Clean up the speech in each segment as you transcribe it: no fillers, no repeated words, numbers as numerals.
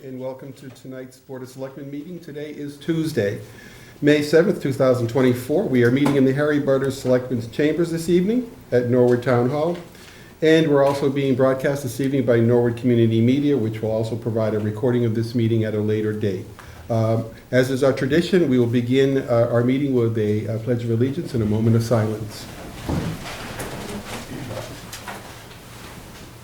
and welcome to tonight's Board of Selectmen meeting. Today is Tuesday, May 7th, 2024. We are meeting in the Harry Butters Selectmen's Chambers this evening at Norwood Town Hall. And we're also being broadcast this evening by Norwood Community Media, which will also provide a recording of this meeting at a later date. As is our tradition, we will begin our meeting with a Pledge of Allegiance and a moment of silence.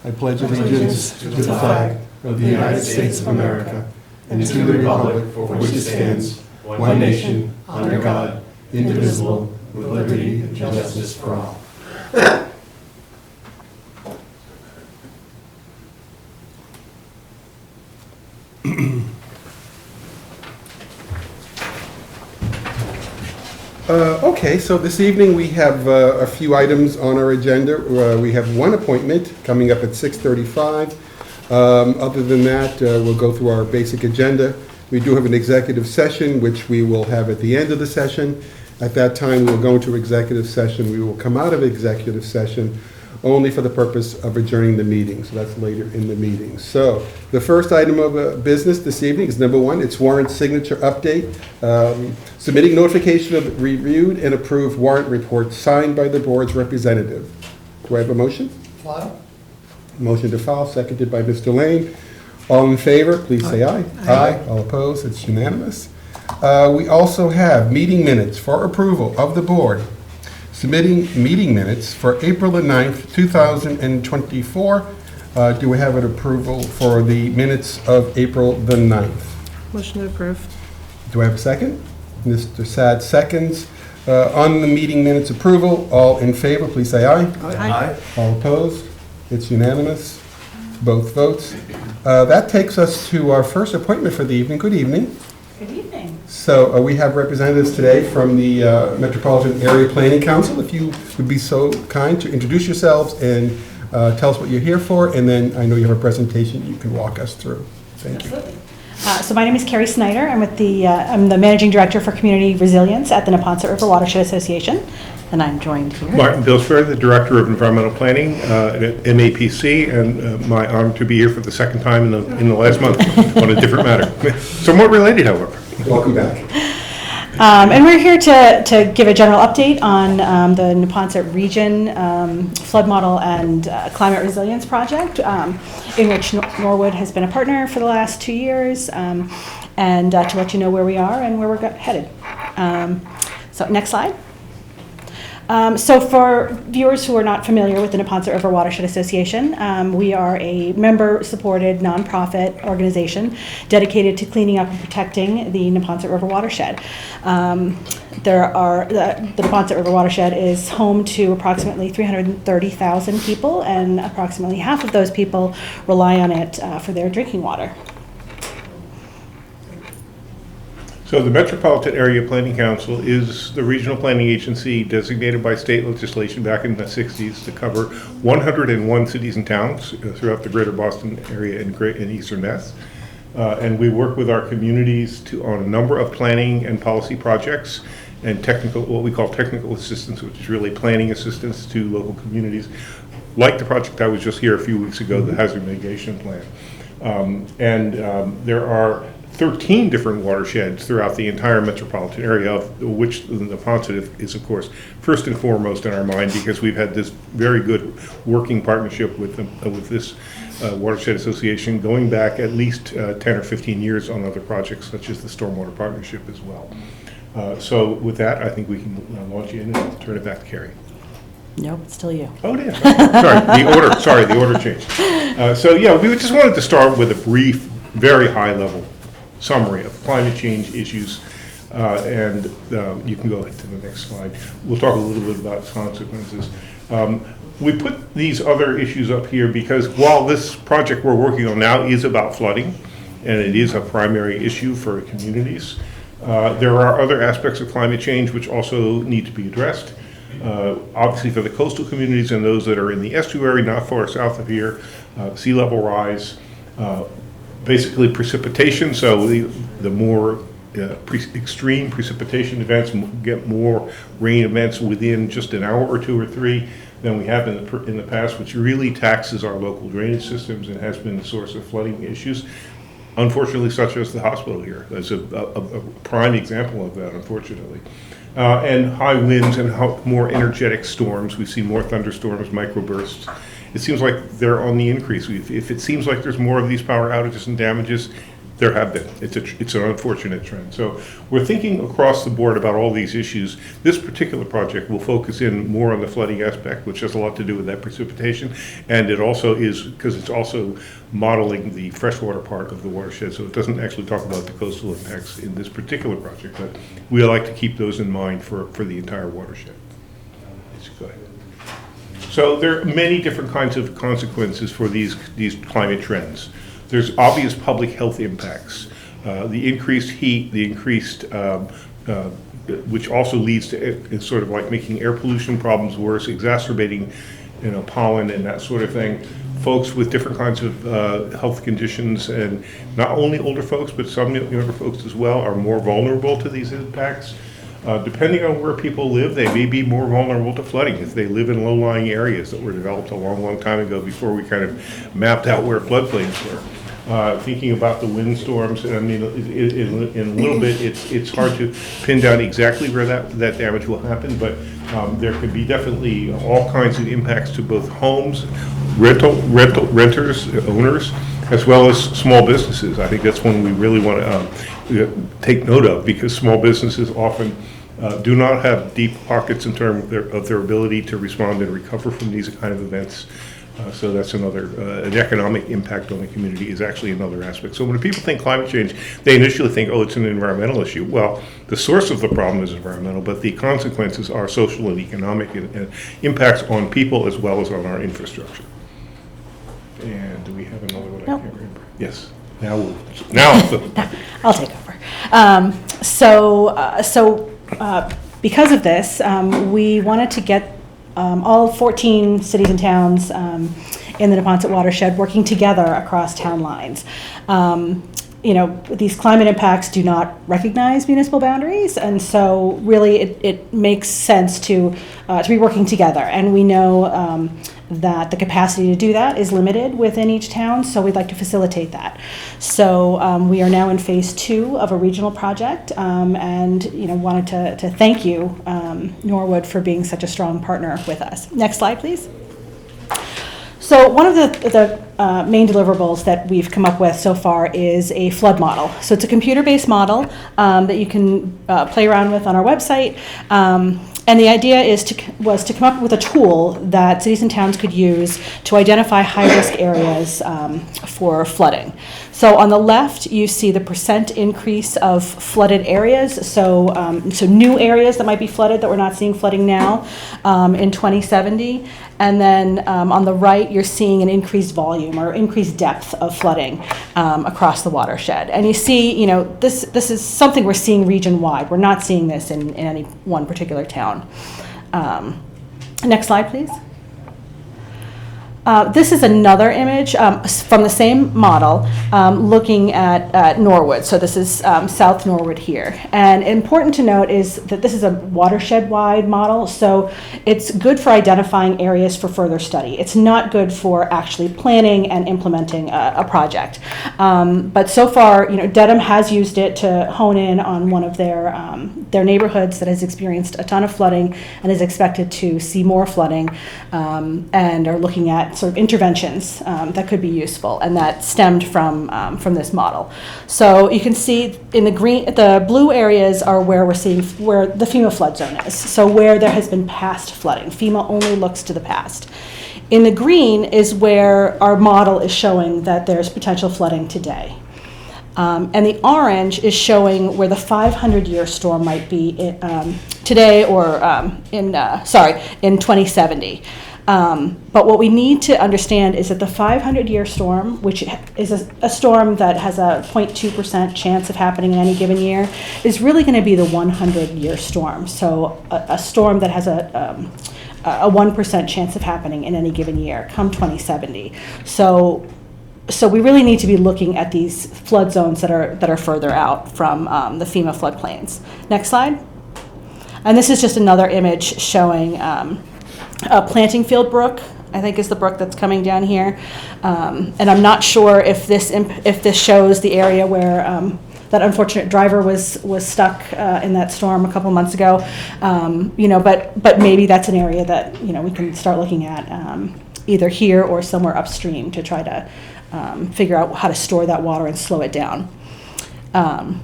I pledge allegiance to the flag of the United States of America and to the republic for which it stands, one nation, under God, indivisible, with liberty and justice for all. Okay, so this evening we have a few items on our agenda. We have one appointment coming up at 6:35. Other than that, we'll go through our basic agenda. We do have an executive session, which we will have at the end of the session. At that time, we'll go into executive session. We will come out of executive session only for the purpose of adjourning the meeting. So that's later in the meeting. So the first item of business this evening is number one. It's warrant signature update. Submitting notification of reviewed and approved warrant report signed by the board's representative. Do I have a motion? File. Motion to file, seconded by Mr. Lane. All in favor, please say aye. Aye. All opposed, it's unanimous. We also have meeting minutes for approval of the board. Submitting meeting minutes for April the 9th, 2024. Do we have an approval for the minutes of April the 9th? Motion to approve. Do I have a second? Mr. Sad seconds. On the meeting minutes approval, all in favor, please say aye. Aye. All opposed? It's unanimous. Both votes. That takes us to our first appointment for the evening. Good evening. Good evening. So we have representatives today from the Metropolitan Area Planning Council. If you would be so kind to introduce yourselves and tell us what you're here for, and then I know you have a presentation you can walk us through. Thank you. Absolutely. So my name is Carrie Snyder. I'm with I'm the Managing Director for Community Resilience at the Neponset River Watershed Association, and I'm joined here. Martin Bilsford, the Director of Environmental Planning at MAPC, and my honor to be here for the second time in the last month on a different matter. Somewhat related, however. Welcome back. And we're here to give a general update on the Neponset region flood model and climate resilience project, in which Norwood has been a partner for the last 2 years, and to let you know where we are and where we're headed. So next slide. So for viewers who are not familiar with the Neponset River Watershed Association, we are a member-supported nonprofit organization dedicated to cleaning up and protecting the Neponset River watershed. The Neponset River watershed is home to approximately 330,000 people, and approximately half of those people rely on it for their drinking water. So the Metropolitan Area Planning Council is the regional planning agency designated by state legislation back in the 60s to cover 101 cities and towns throughout the greater Boston area and eastern Mass. And we work with our communities on a number of planning and policy projects and what we call technical assistance, which is really planning assistance to local communities, like the project I was just here a few weeks ago, the Hazard Mitigation Plan. There are 13 different watersheds throughout the entire metropolitan area, of which the Neponset is, of course, first and foremost in our mind, because we've had this very good working partnership with this watershed association going back at least 10 or 15 years on other projects, such as the Stormwater Partnership as well. So with that, I think we can launch in and I'll turn it back to Carrie. Nope, it's still you. Oh, yeah. The order changed. We just wanted to start with a brief, very high-level summary of climate change issues, and you can go ahead to the next slide. We'll talk a little bit about consequences. We put these other issues up here because while this project we're working on now is about flooding, and it is a primary issue for communities, there are other aspects of climate change which also need to be addressed. Obviously for the coastal communities and those that are in the estuary not far south of here, sea level rise, basically precipitation, so the more extreme precipitation events get more rain events within just an hour or two or three than we have in the past, which really taxes our local drainage systems and has been a source of flooding issues. unfortunately, such as the hospital here. That's a prime example of that, unfortunately. And high winds and more energetic storms. We see more thunderstorms, microbursts. It seems like they're on the increase. If it seems like there's more of these power outages and damages, there have been. It's an unfortunate trend. So we're thinking across the board about all these issues. This particular project will focus in more on the flooding aspect, which has a lot to do with that precipitation. And it also is, because it's also modeling the freshwater part of the watershed, so it doesn't actually talk about the coastal impacts in this particular project, but we like to keep those in mind for the entire watershed. Go ahead. So there are many different kinds of consequences for these climate trends. There's obvious public health impacts. The increased heat, the increased, which also leads to it's sort of like making air pollution problems worse, exacerbating, pollen and that sort of thing. Folks with different kinds of health conditions, and not only older folks, but some younger folks as well, are more vulnerable to these impacts. Depending on where people live, they may be more vulnerable to flooding if they live in low-lying areas that were developed a long, long time ago before we kind of mapped out where floodplains were. Thinking about the windstorms, I mean, in a little bit, it's hard to pin down exactly where that damage will happen, but there could be definitely all kinds of impacts to both homes, renters, owners, as well as small businesses. I think that's one we really want to take note of, because small businesses often do not have deep pockets in terms of their ability to respond and recover from these kind of events. So that's another, an economic impact on the community is actually another aspect. So when people think climate change, they initially think, oh, it's an environmental issue. Well, the source of the problem is environmental, but the consequences are social and economic and impacts on people as well as on our infrastructure. And do we have another one? Nope. I can't remember. Yes. Now I'll take over. Because of this, we wanted to get all 14 cities and towns in the Neponset watershed working together across town lines. These climate impacts do not recognize municipal boundaries, and so really it makes sense to be working together. And we know that the capacity to do that is limited within each town, so we'd like to facilitate that. So we are now in phase 2 of a regional project, and wanted to thank you, Norwood, for being such a strong partner with us. Next slide, please. So one of the main deliverables that we've come up with so far is a flood model. So it's a computer-based model that you can play around with on our website. And the idea was to come up with a tool that cities and towns could use to identify high-risk areas for flooding. So on the left, you see the percent increase of flooded areas. So new areas that might be flooded that we're not seeing flooding now in 2070. And then on the right, you're seeing an increased volume or increased depth of flooding across the watershed. And you see, this is something we're seeing region-wide. We're not seeing this in any one particular town. Next slide, please. This is another image from the same model looking at Norwood. So this is South Norwood here. And important to note is that this is a watershed-wide model, so it's good for identifying areas for further study. It's not good for actually planning and implementing a project. But so far, Dedham has used it to hone in on one of their neighborhoods that has experienced a ton of flooding and is expected to see more flooding, and are looking at sort of interventions that could be useful, and that stemmed from this model. So you can see in the blue areas are where we're seeing where the FEMA flood zone is. So where there has been past flooding. FEMA only looks to the past. In the green is where our model is showing that there's potential flooding today. And the orange is showing where the 500-year storm might be today or in 2070. But what we need to understand is that the 500-year storm, which is a storm that has a 0.2% chance of happening in any given year, is really going to be the 100-year storm. So a storm that has a 1% chance of happening in any given year come 2070. So we really need to be looking at these flood zones that are further out from the FEMA floodplains. Next slide. And this is just another image showing a planting field brook I think is the brook that's coming down here. And I'm not sure if this shows the area where that unfortunate driver was stuck in that storm a couple months ago. But maybe that's an area that, we can start looking at either here or somewhere upstream to try to figure out how to store that water and slow it down.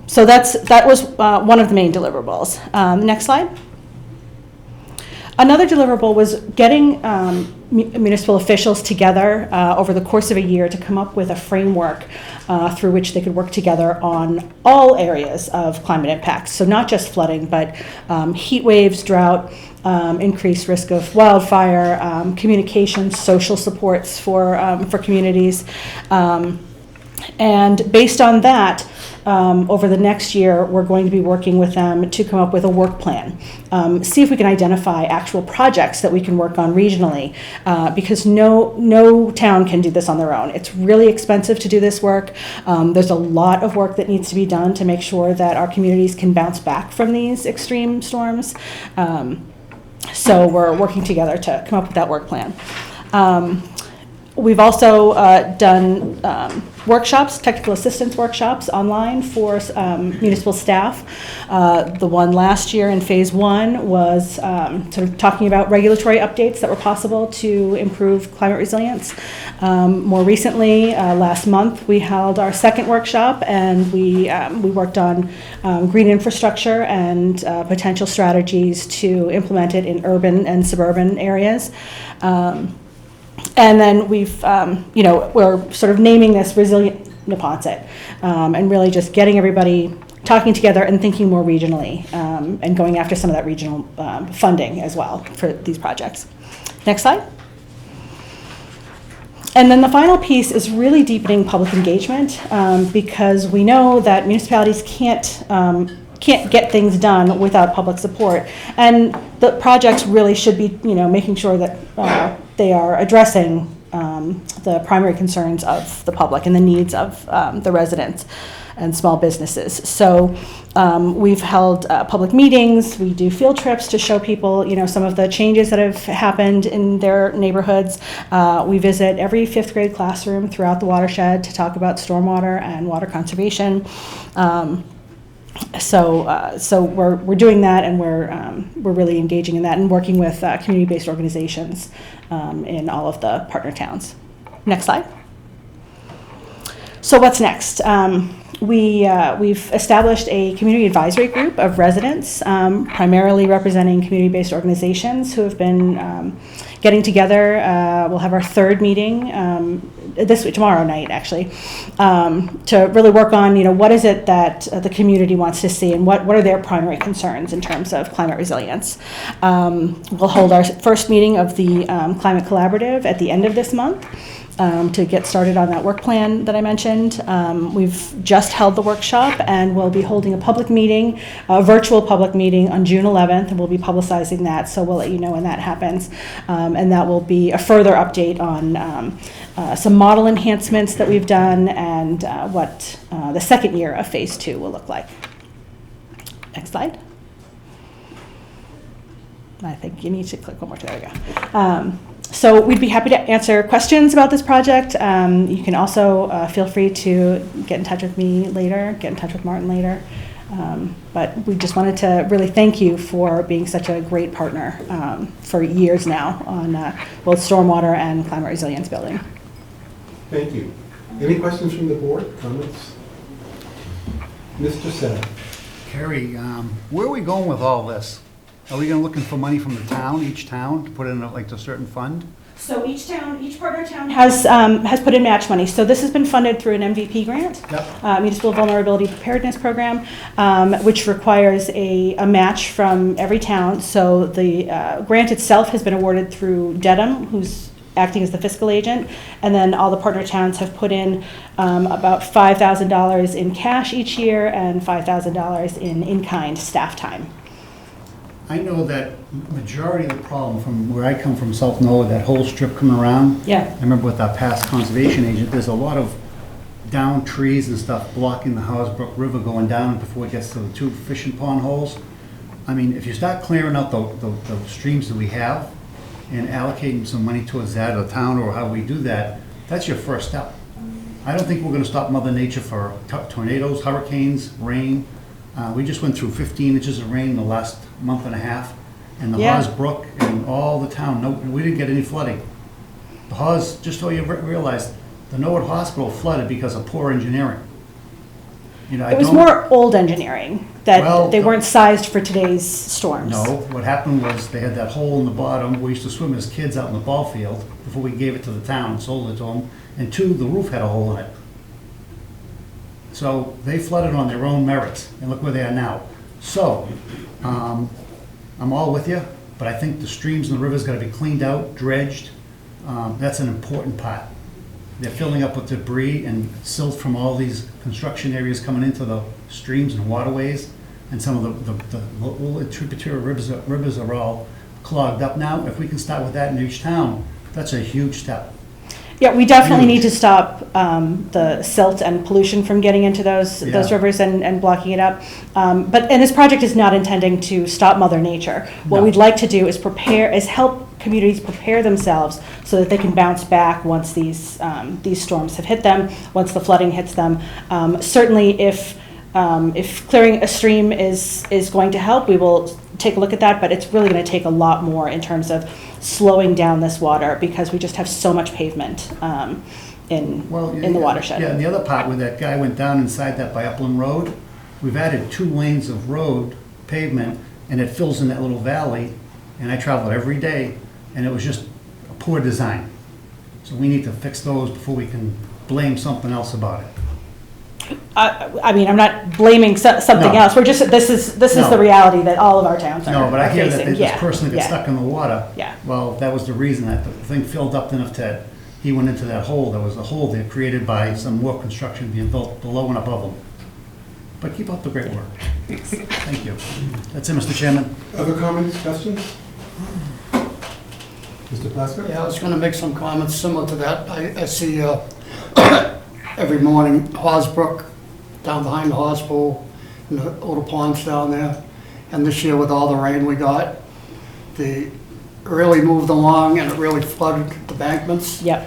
So that was one of the main deliverables. Next slide. Another deliverable was getting municipal officials together over the course of a year to come up with a framework through which they could work together on all areas of climate impacts. So not just flooding, but heat waves, drought, increased risk of wildfire, communications, social supports for communities. And based on that, over the next year, we're going to be working with them to come up with a work plan. See if we can identify actual projects that we can work on regionally, because no town can do this on their own. It's really expensive to do this work. There's a lot of work that needs to be done to make sure that our communities can bounce back from these extreme storms. So we're working together to come up with that work plan. We've also done workshops, technical assistance workshops online for municipal staff. The one last year in phase 1 was sort of talking about regulatory updates that were possible to improve climate resilience. More recently, last month, we held our second workshop, and we worked on green infrastructure and potential strategies to implement it in urban and suburban areas. And then we're sort of naming this Resilient Neponset, and really just getting everybody talking together and thinking more regionally, and going after some of that regional funding as well for these projects. Next slide. And then the final piece is really deepening public engagement, because we know that municipalities can't get things done without public support. And the projects really should be, making sure that they are addressing the primary concerns of the public and the needs of the residents and small businesses. So we've held public meetings. We do field trips to show people, some of the changes that have happened in their neighborhoods. We visit every 5th grade classroom throughout the watershed to talk about stormwater and water conservation. So we're doing that, and we're really engaging in that and working with community-based organizations in all of the partner towns. Next slide. So what's next? We've established a community advisory group of residents, primarily representing community-based organizations who have been getting together. We'll have our 3rd meeting tomorrow night, actually, to really work on, what is it that the community wants to see, and what are their primary concerns in terms of climate resilience. We'll hold our first meeting of the Climate Collaborative at the end of this month. To get started on that work plan that I mentioned. We've just held the workshop, and we'll be holding a public meeting, a virtual public meeting on June 11th, and we'll be publicizing that, so we'll let you know when that happens. And that will be a further update on some model enhancements that we've done, and what the second year of phase 2 will look like. Next slide. I think you need to click one more. There we go. So we'd be happy to answer questions about this project. You can also feel free to get in touch with me later, get in touch with Martin later. But we just wanted to really thank you for being such a great partner for years now on both stormwater and climate resilience building. Thank you. Any questions from the board, comments? Mr. Seth. Carrie, where are we going with all this? Are we looking for money from the town, each town, to put in a certain fund? So each partner town has put in match money. So this has been funded through an MVP grant, Municipal Vulnerability Preparedness Program, which requires a match from every town. So the grant itself has been awarded through Dedham, who's acting as the fiscal agent, and then all the partner towns have put in about $5,000 in cash each year and $5,000 in-kind staff time. I know that majority of the problem from where I come from, South Norwood, that whole strip coming around. Yeah. I remember with our past conservation agent, there's a lot of down trees and stuff blocking the Hawesbrook River going down before it gets to the 2 fishing pond holes. I mean, if you start clearing out the streams that we have, and allocating some money towards that, or the town, or how we do that, that's your first step. I don't think we're gonna stop Mother Nature for tornadoes, hurricanes, rain. We just went through 15 inches of rain in the last month and a half, and the Yeah. Hawes Brook and all the town, no, we didn't get any flooding. The Hawes, just so you realize, the Norwood Hospital flooded because of poor engineering. You know, I It was don't- more old engineering, that Well, they weren't sized for today's storms. No, what happened was they had that hole in the bottom. We used to swim as kids out in the ball field before we gave it to the town and sold it to them. And two, the roof had a hole in it. So they flooded on their own merits, and look where they are now. So, I'm all with you, but I think the streams and the rivers gotta be cleaned out, dredged. That's an important part. They're filling up with debris and silt from all these construction areas coming into the streams and waterways. And some of the little tributary rivers are all clogged up now. If we can start with that in each town, that's a huge step. Yeah, we definitely need to Huge. stop the silt and pollution from getting into those Yeah. rivers and blocking it up. And this project is not intending to stop Mother Nature. What No. we'd like to do is help communities prepare themselves so that they can bounce back once these storms have hit them, once the flooding hits them. Certainly, if clearing a stream is going to help, we will take a look at that, but it's really going to take a lot more in terms of slowing down this water, because we just have so much pavement in the watershed. Yeah, and the other part where that guy went down inside that by Upland Road, we've added 2 lanes of road pavement, and it fills in that little valley, and I travel it every day, and it was just a poor design. So we need to fix those before we can blame something else about it. I mean, I'm not blaming something No. else. We're just, this is No. the reality that all of our towns are No, but I hear that facing. this Yeah, person that yeah. got stuck in the water. Yeah. Well, that was the reason, that the thing filled up enough that he went into that hole. There was a hole there created by some more construction being built below and above him. But keep up the great work. Thank you. That's it, Mr. Chairman. Other comments, questions? Mr. Plasko? Yeah, I was gonna make some comments similar to that. I see every morning Hawesbrook down behind the hospital, and the little ponds down there. And this year with all the rain we got, they really moved along and it really flooded the bankments. Yep.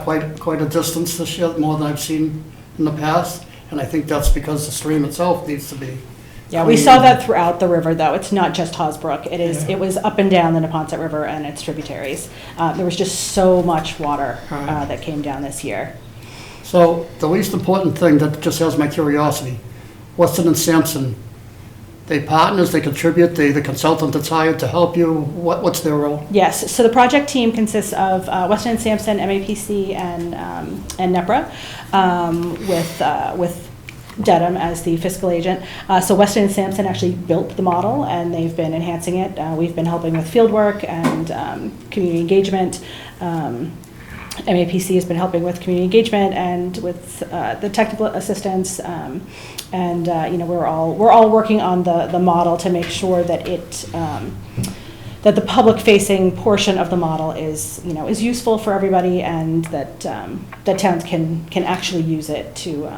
Quite a distance this year, more than I've seen in the past. And I think that's because the stream itself needs to be. Yeah, we cleaned. saw that throughout the river, though. It's not just Hawesbrook. It was up and down the Neponset River and its tributaries. There was just so much water Right. that came down this year. So the least important thing that just has my curiosity, Weston and Sampson, they partners, they contribute, the consultant that's hired to help you, what's their role? Yes, so the project team consists of Weston and Sampson, MAPC, and NEPRA, with Dedham as the fiscal agent. So Weston and Sampson actually built the model, and they've been enhancing it. We've been helping with field work and community engagement. MAPC has been helping with community engagement and with the technical assistance. We're all working on the model to make sure that that the public-facing portion of the model is useful for everybody, and that towns can actually use it to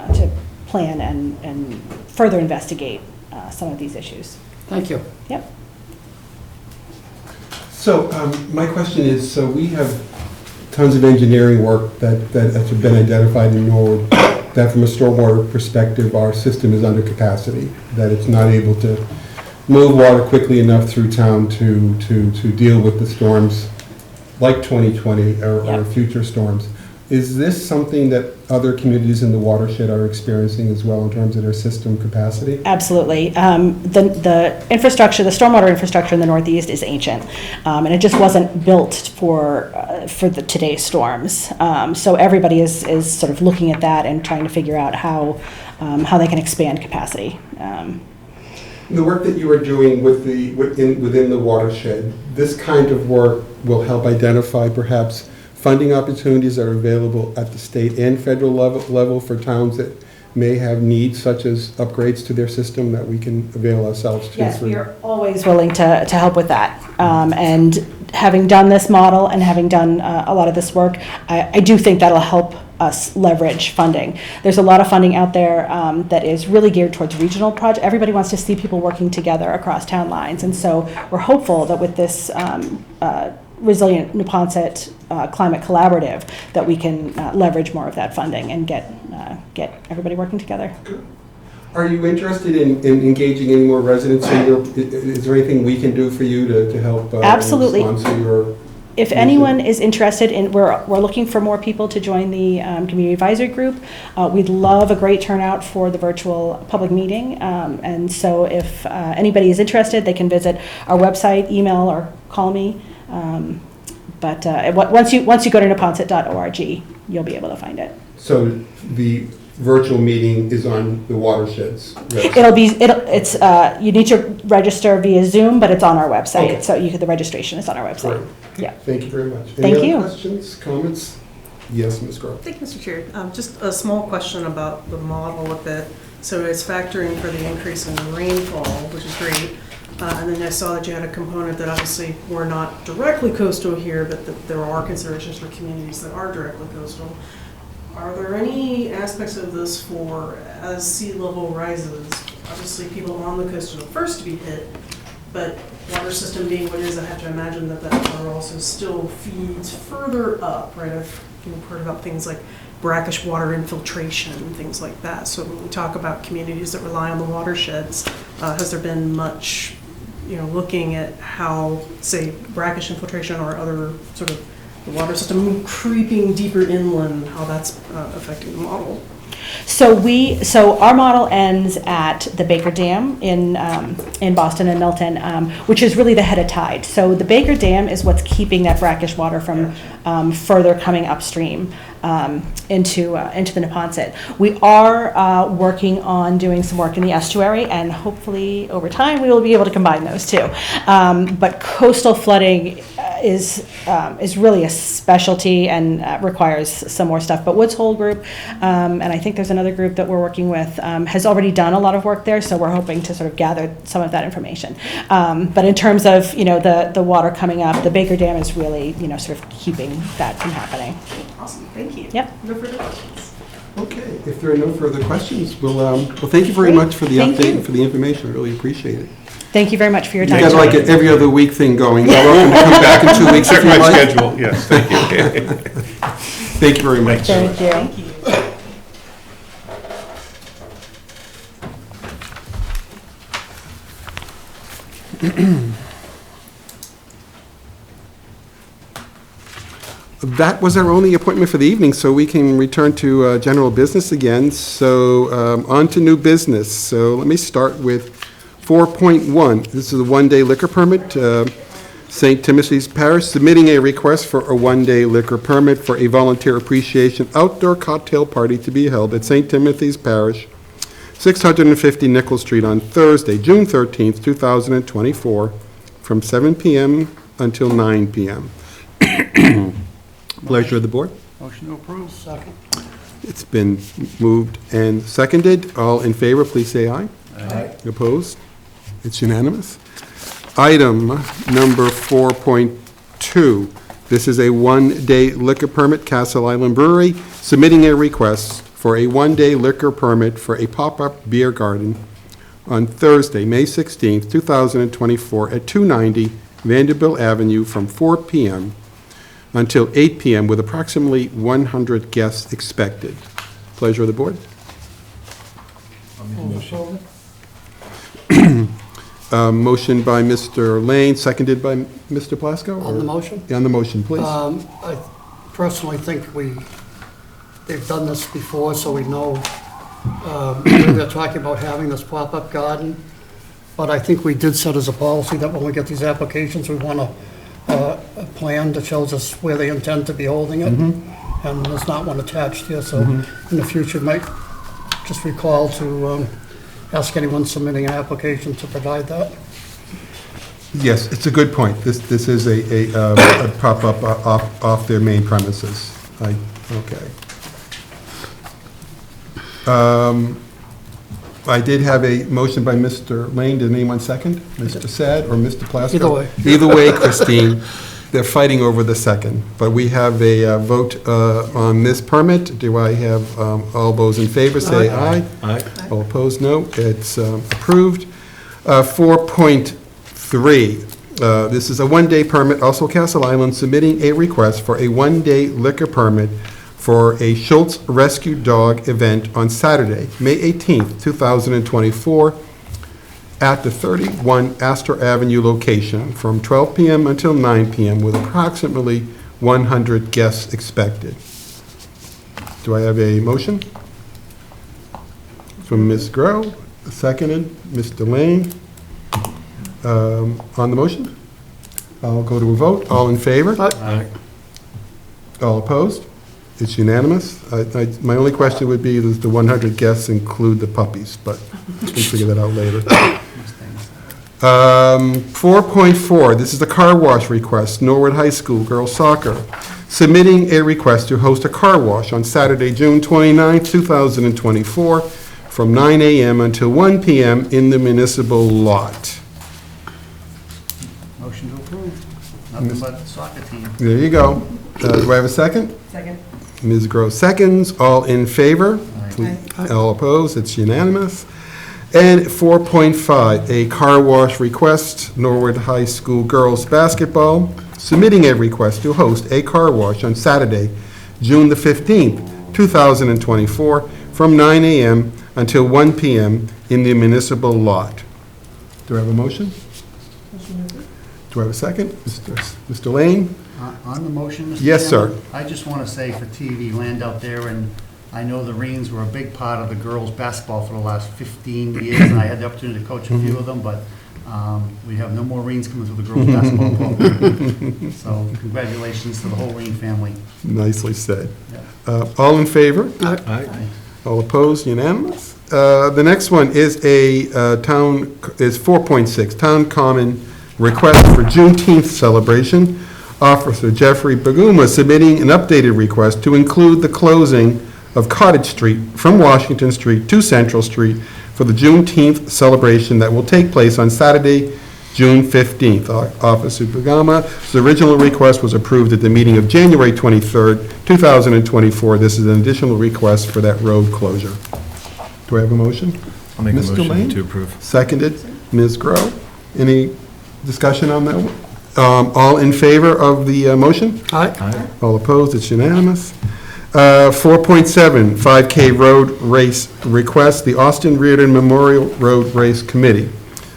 plan and further investigate some of these issues. Thank you. Yep. So my question is, so we have tons of engineering work that has been identified in Norwood, that from a stormwater perspective, our system is under capacity, that it's not able to move water quickly enough through town to deal with the storms like 2020 or Yep. future storms. Is this something that other communities in the watershed are experiencing as well in terms of their system capacity? Absolutely. The infrastructure, the stormwater infrastructure in the Northeast is ancient, and it just wasn't built for today's storms. So everybody is sort of looking at that and trying to figure out how they can expand capacity. The work that you are doing within the watershed, this kind of work will help identify perhaps funding opportunities that are available at the state and federal level for towns that may have needs such as upgrades to their system that we can avail ourselves to. Yes, through- we are always willing to help with that. And having done this model and having done a lot of this work, I do think that'll help us leverage funding. There's a lot of funding out there that is really geared towards regional projects. Everybody wants to see people working together across town lines. And so we're hopeful that with this Resilient Neponset Climate Collaborative, that we can leverage more of that funding and get everybody working together. Are you interested in engaging any more residents in your, is there anything we can do for you to help? Absolutely. Sponsor your? If anyone is interested in, we're looking for more people to join the community advisory group. We'd love a great turnout for the virtual public meeting. And so if anybody is interested, they can visit our website, email, or call me. But once you go to neponset.org, you'll be able to find it. So the virtual meeting is on the watersheds website? You need to register via Zoom, but it's on our website. Okay. So the registration is on our website. Great. Yeah. Thank you very much. Thank Any you. other questions, comments? Yes, Ms. Grove. Thank you, Mr. Chair. Just a small question about the model a bit. So it's factoring for the increase in rainfall, which is great. And then I saw that you had a component that obviously we're not directly coastal here, but that there are considerations for communities that are directly coastal. Are there any aspects of this for, as sea level rises, obviously people on the coast are the first to be hit, but water system being what it is, I have to imagine that that water also still feeds further up, right? I've heard about things like brackish water infiltration and things like that. So when we talk about communities that rely on the watersheds, has there been much, looking at how, say, brackish infiltration or other sort of the water system creeping deeper inland, how that's affecting the model? So our model ends at the Baker Dam in Boston and Milton, which is really the head of tide. So the Baker Dam is what's keeping that brackish water from further coming upstream into the Neponset. We are working on doing some work in the estuary, and hopefully over time we will be able to combine those two. But coastal flooding is really a specialty and requires some more stuff. But Woods Hole Group, and I think there's another group that we're working with, has already done a lot of work there, so we're hoping to sort of gather some of that information. But in terms of the water coming up, the Baker Dam is really sort of keeping that from happening. Awesome, thank you. Yep. No further questions. Okay, if there are no further questions, well, thank you very Great. much for the Thank update you. and for the information. I really appreciate it. Thank you very much for your You time. got like an every other week thing going. You're welcome to come back in 2 weeks if Check you my like. schedule, yes, thank you. Thank you very much. Thank you. Thank you. That was our only appointment for the evening, so we can return to general business again. So on to new business. So let me start with 4.1. This is a one-day liquor permit. St. Timothy's Parish submitting a request for a one-day liquor permit for a volunteer appreciation outdoor cocktail party to be held at St. Timothy's Parish, 650 Nichols Street on Thursday, June 13th, 2024, from 7 p.m. until 9 p.m. Pleasure of the board. Motion to approve. Second. It's been moved and seconded. All in favor, please say aye. Aye. Opposed? It's unanimous. Item number 4.2. This is a one-day liquor permit, Castle Island Brewery, submitting a request for a one-day liquor permit for a pop-up beer garden on Thursday, May 16th, 2024, at 290 Vanderbilt Avenue from 4 p.m. until 8 p.m. with approximately 100 guests expected. Pleasure of the board. Motion by Mr. Lane, seconded by Mr. Plasko? On the or- motion? On the motion, please. I personally think they've done this before, so we know they're talking about having this pop-up garden. But I think we did set as a policy that when we get these applications, we want a plan that shows us where they intend to be holding it. And there's not one attached here, so in the future, might just recall to ask anyone submitting an application to provide that. Yes, it's a good point. This is a pop-up off their main premises. Okay. I did have a motion by Mr. Lane. Did anyone second? Mr. Sad or Mr. Plasko? Either way. Either way, Christine. They're fighting over the second. But we have a vote on this permit. Do I have all those in favor say aye? Aye. All opposed, no. It's approved. 4.3, This is a one-day permit, also Castle Island, submitting a request for a one-day liquor permit for a Schultz Rescue Dog event on Saturday, May 18th, 2024, at the 31 Astor Avenue location from 12 p.m. until 9 p.m. with approximately 100 guests expected. Do I have a motion? From Ms. Grow, seconded, Mr. Lane. On the motion? I'll go to a vote. All in favor? All opposed? It's unanimous. My only question would be, does the 100 guests include the puppies? But we'll figure that out later. 4.4, this is the car wash request, Norwood High School girls soccer, submitting a request to host a car wash on Saturday, June 29, 2024, from 9 a.m. until 1 p.m. in the municipal lot. Motion to approve. Nothing but soccer team. There you go. Do I have a second? Second. Ms. Gross seconds. All in favor? Aye. All opposed? It's unanimous. And 4.5, a car wash request, Norwood High School girls basketball, submitting a request to host a car wash on Saturday, June the 15th, 2024, from 9 a.m. until 1 p.m. in the municipal lot. Do I have a motion? Do I have a second? Mr. Lane? On the motion, Mr. Yes, Chairman, sir. I just want to say for TV land out there, and I know the Reens were a big part of the girls' basketball for the last 15 years, and I had the opportunity to coach a few of them, but we have no more Reens coming through the girls' basketball program. So congratulations to the whole Reen family. Nicely said. Yeah. All in favor? Aye. All opposed? Unanimous. The next one is is 4.6, Town Common request for Juneteenth celebration. Officer Jeffrey Baguma submitting an updated request to include the closing of Cottage Street from Washington Street to Central Street for the Juneteenth celebration that will take place on Saturday, June 15th. Officer Bagama's original request was approved at the meeting of January 23rd, 2024. This is an additional request for that road closure. Do I have a motion? I'll make a Mr. motion Lane? to approve. Seconded, Ms. Grow. Any discussion on that one? All in favor of the motion? Aye. All opposed? It's unanimous. 4.7, 5K road race request, the Austin Reardon Memorial Road Race Committee,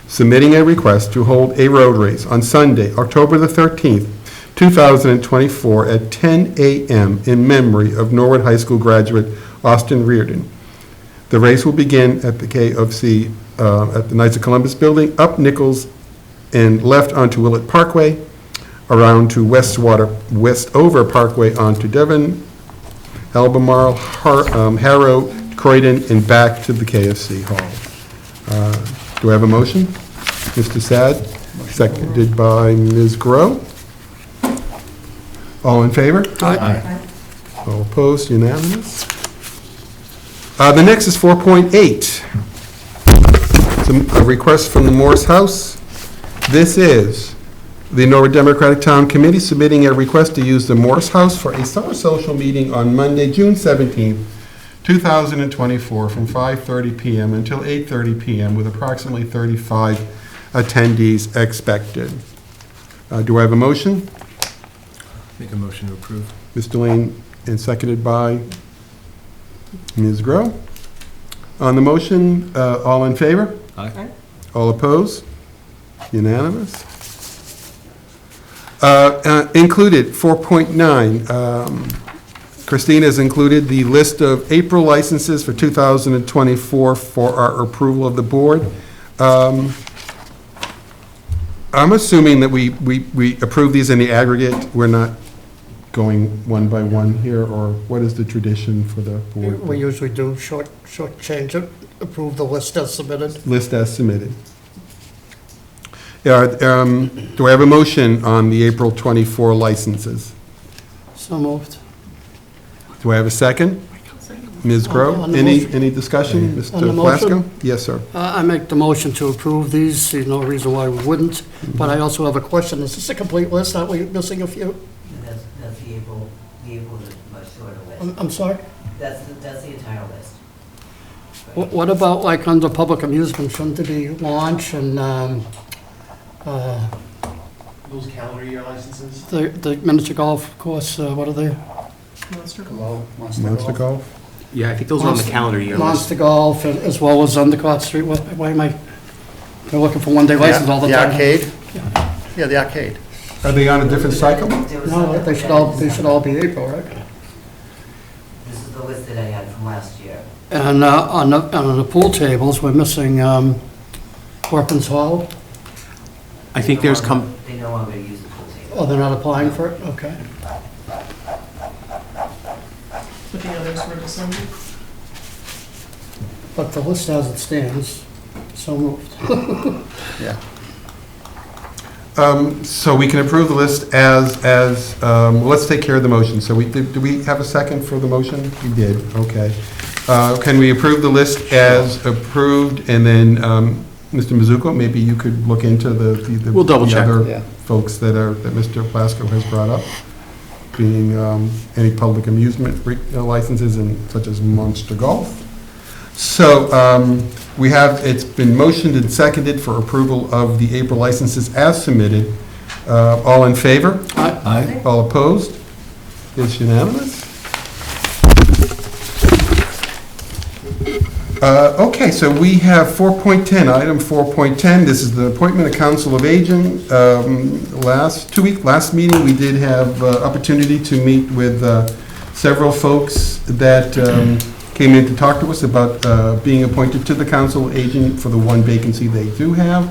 submitting a request to hold a road race on Sunday, October the 13th, 2024, at 10 a.m. in memory of Norwood High School graduate Austin Reardon. The race will begin at the KFC at the Knights of Columbus building, up Nichols and left onto Willett Parkway, around to Westover Parkway onto Devon, Albemarle, Harrow, Croydon, and back to the KFC Hall. Do I have a motion? Mr. Sad, seconded by Ms. Grow. All in favor? Aye. All opposed, unanimous. The next is 4.8. A request from the Morse House. This is the Norwood Democratic Town Committee submitting a request to use the Morse House for a summer social meeting on Monday, June 17th, 2024, from 5:30 p.m. until 8:30 p.m. with approximately 35 attendees expected. Do I have a motion? Make a motion to approve. Mr. Lane, and seconded by Ms. Grow. On the motion, all in favor? Aye. All opposed? Unanimous. Included, 4.9, Christina has included the list of April licenses for 2024 for our approval of the board. I'm assuming that we approve these in the aggregate. We're not going one by one here, or what is the tradition for the board? We usually do short change it, approve the list as submitted. List as submitted. Yeah, do I have a motion on the April 24 licenses? So moved. Do I have a second? Ms. Grow, On the any motion. discussion? On the Mr. motion? Plasko? Yes, sir. I make the motion to approve these, see no reason why we wouldn't, but I also have a question. Is this a complete list? Aren't we missing a few? That's the April is much shorter list. I'm sorry? That's the entire list. What about like under public amusement? Shouldn't there be launch and those calendar year licenses? The miniature golf course, what are they? Monster. Monster Golf? Yeah, I think those are on the calendar year list. Monster Golf, as well as Endicott Street. Why am I, they're looking for one-day license all the time. The arcade? Yeah, the arcade. Are they on a different cycle? There was No, something they should all be April, right? This is the list that I had from last year. And on the pool tables, we're missing Weapons Hall. I think there's They no longer use the pool table. Oh, they're not applying for it? Okay. But the others were December. But the list as it stands, so moved. Yeah. So we can approve the list let's take care of the motion. So do we have a second for the motion? We did, okay. Can we approve the list as approved, and then, Mr. Mizuko, maybe you could look into the We'll double check, other yeah. folks that Mr. Plasko has brought up, being any public amusement licenses and such as Monster Golf. So it's been motioned and seconded for approval of the April licenses as submitted. All in favor? Aye. All opposed? It's unanimous. Okay, so we have 4.10, item 4.10. This is the appointment of Council of Aging. Last meeting, we did have opportunity to meet with several folks that came in to talk to us about being appointed to the Council of Aging for the one vacancy they do have.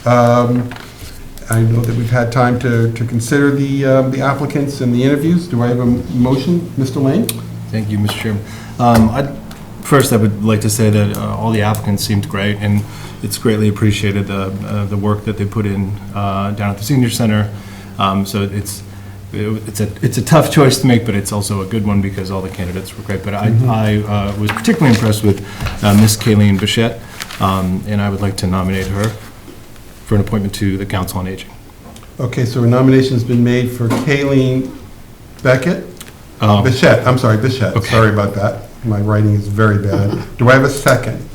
I know that we've had time to consider the applicants and the interviews. Do I have a motion? Mr. Lane? Thank you, Mr. Chairman. First, I would like to say that all the applicants seemed great, and it's greatly appreciated the work that they put in down at the senior center. So it's a tough choice to make, but it's also a good one because all the candidates were great. But I was particularly impressed with Miss Kayleen Bichette, and I would like to nominate her for an appointment to the Council on Aging. Okay, so a nomination's been made for Kayleen Bichette. Bichette. Okay. Sorry about that. My writing is very bad. Do I have a second?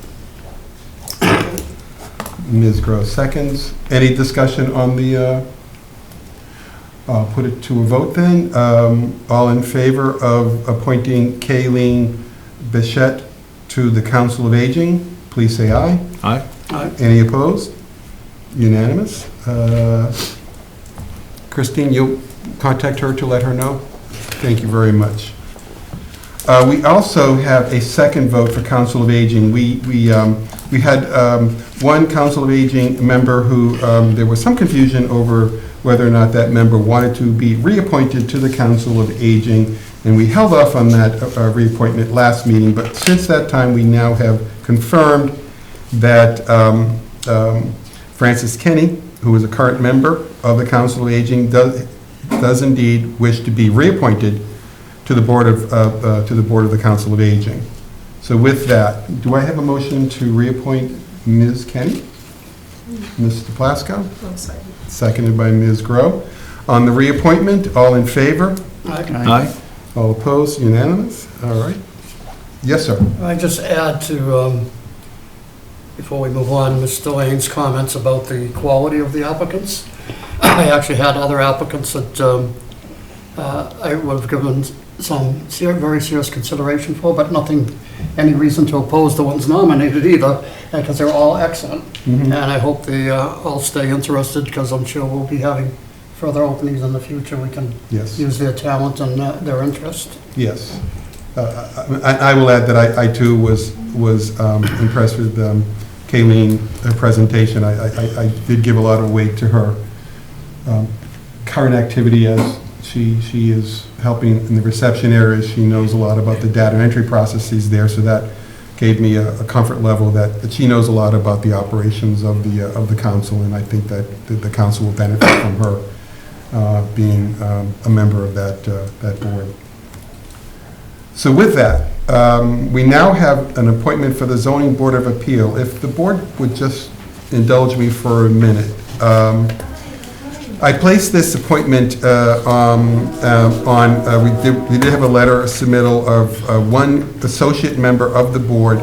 Ms. Gross seconds. Any discussion on the, I'll put it to a vote then. All in favor of appointing Kayleen Bichette to the Council of Aging, please say aye. Aye. Any opposed? Unanimous. Christine, you'll contact her to let her know? Thank you very much. We also have a second vote for Council of Aging. We had one Council of Aging member who, there was some confusion over whether or not that member wanted to be reappointed to the Council of Aging, and we held off on that reappointment last meeting, but since that time, we now have confirmed that Francis Kenny, who is a current member of the Council of Aging, does indeed wish to be reappointed to the board of the Council of Aging. So with that, do I have a motion to reappoint Ms. Kenny? Mr. Plasko? Seconded by Ms. Grow. On the reappointment, all in favor? Aye. All opposed? Unanimous? All right. Yes, sir. I just add to, before we move on, Mr. Lane's comments about the quality of the applicants. I actually had other applicants that I would have given some very serious consideration for, but any reason to oppose the ones nominated either, because they're all excellent. And I hope they all stay interested, because I'm sure we'll be having further openings in the future. We can Yes. use their talent and their interest. Yes. I will add that I too was impressed with Kayleen, her presentation. I did give a lot of weight to her current activity as she is helping in the reception areas. She knows a lot about the data entry processes there, so that gave me a comfort level that she knows a lot about the operations of the council, and I think that the council will benefit from her being a member of that board. So with that, we now have an appointment for the Zoning Board of Appeal. If the board would just indulge me for a minute. I placed this appointment we did have a letter, a submittal of one associate member of the board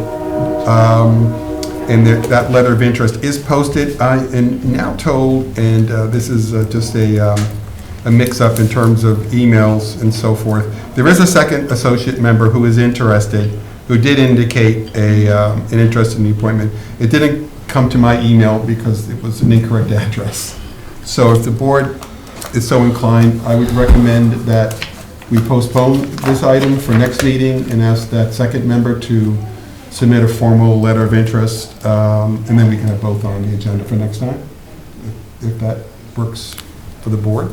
and that letter of interest is posted. I am now told, and this is just a mix-up in terms of emails and so forth, there is a second associate member who is interested, who did indicate an interest in the appointment. It didn't come to my email because it was an incorrect address. So if the board is so inclined, I would recommend that we postpone this item for next meeting and ask that second member to submit a formal letter of interest, and then we can have both on the agenda for next time, if that works for the board.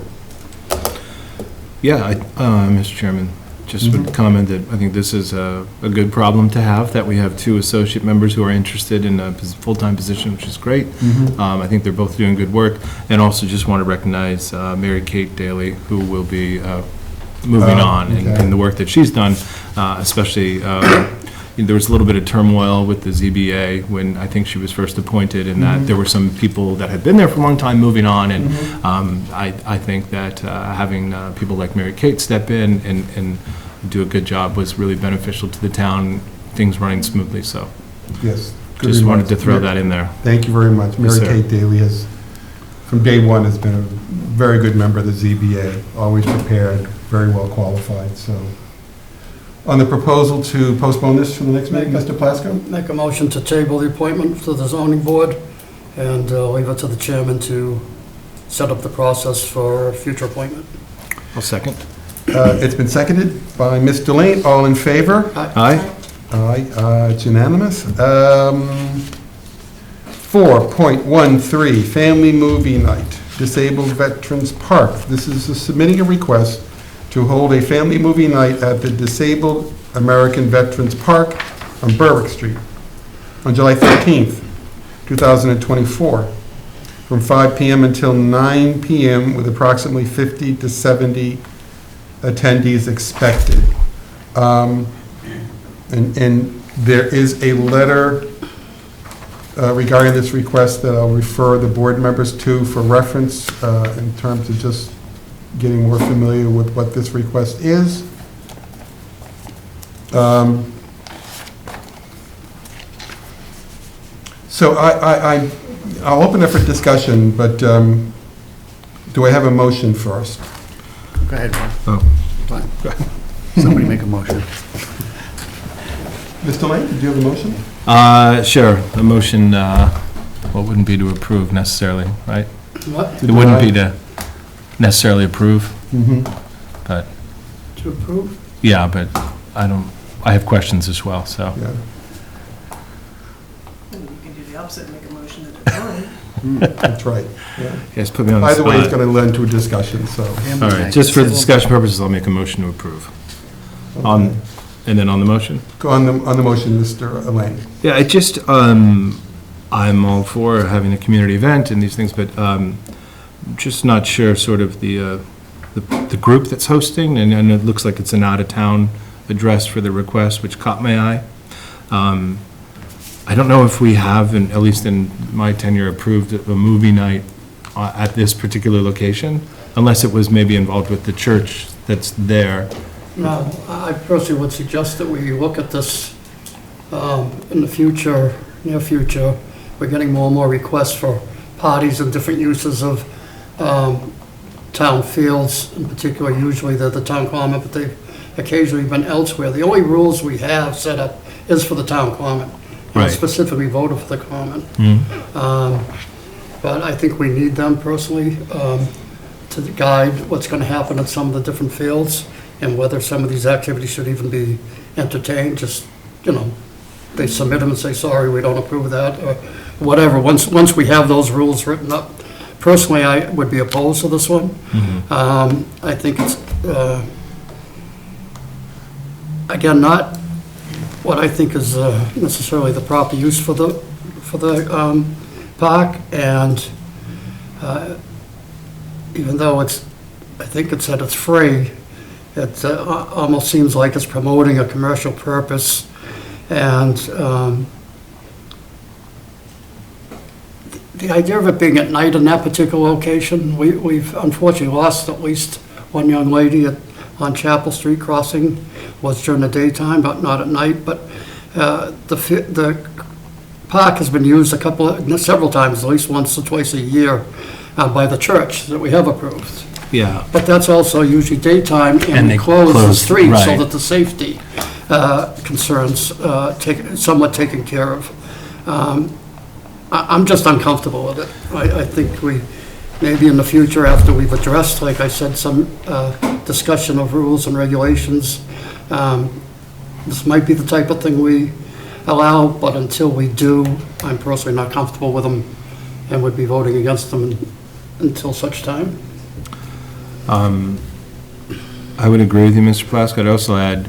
Yeah, Mr. Chairman, just would comment that I think this is a good problem to have, that we have two associate members who are interested in a full-time position, which is great. I think they're both doing good work, and also just want to recognize Mary Kate Daly, who will be moving on in the work that she's done, especially there was a little bit of turmoil with the ZBA when I think she was first appointed, and that there were some people that had been there for a long time moving on, and I think that having people like Mary Kate step in and do a good job was really beneficial to the town, things running smoothly, so. Yes. Just wanted to throw that in there. Thank you very much. Mary Kate Daly has, from day one, has been a very good member of the ZBA, always prepared, very well qualified, so. On the proposal to postpone this to the next meeting, Mr. Plasko? Make a motion to table the appointment to the zoning board and leave it to the chairman to set up the process for future appointment. I'll second. It's been seconded by Ms. Delane. All in favor? Aye. Aye, it's unanimous. 4.13, Family Movie Night, Disabled Veterans Park. This is submitting a request to hold a family movie night at the Disabled American Veterans Park on Berwick Street on July 13th, 2024, from 5 p.m. until 9 p.m. with approximately 50 to 70 attendees expected. And there is a letter regarding this request that I'll refer the board members to for reference in terms of just getting more familiar with what this request is. So I'll open it for discussion, but do I have a motion first? Go ahead, Ron. Oh. Fine. Somebody make a motion. Mr. Lane, do you have a motion? Sure, a motion, well, it wouldn't be to approve necessarily, right? What? It wouldn't be to necessarily approve, but, To approve? yeah, but I have questions as well, so. Yeah. You can do the opposite and make a motion to decline. That's right. Yeah. Yes, put me on the Either way, it's spot. going to lend to a discussion, so. All right, just for discussion purposes, I'll make a motion to approve. And then on the motion? Go on the motion, Mr. Lane. Yeah, it just, I'm all for having a community event and these things, but just not sure sort of the group that's hosting, and it looks like it's an out-of-town address for the request, which caught my eye. I don't know if we have, at least in my tenure, approved a movie night at this particular location, unless it was maybe involved with the church that's there. No, I personally would suggest that we look at this in the future, near future. We're getting more and more requests for parties and different uses of town fields, in particular. Usually they're the town common, but they've occasionally been elsewhere. The only rules we have set up is for the town common. Right. Specifically voted for the common. But I think we need them personally to guide what's going to happen in some of the different fields, and whether some of these activities should even be entertained. Just, they submit them and say, sorry, we don't approve of that, or whatever. Once we have those rules written up, personally, I would be opposed to this one. I think it's, again, not what I think is necessarily the proper use for the park, and even though I think it's at its free, it almost seems like it's promoting a commercial purpose, and the idea of it being at night in that particular location, we've unfortunately lost at least one young lady on Chapel Street crossing, was during the daytime, but not at night. But the park has been used several times, at least once or twice a year, by the church that we have approved. Yeah. But that's also usually daytime, And and they we close the close, street so right. that the safety concerns somewhat taken care of. I'm just uncomfortable with it. I think we, maybe in the future, after we've addressed, like I said, some discussion of rules and regulations, this might be the type of thing we allow, but until we do, I'm personally not comfortable with them and would be voting against them until such time. I would agree with you, Mr. Plasko. I'd also add,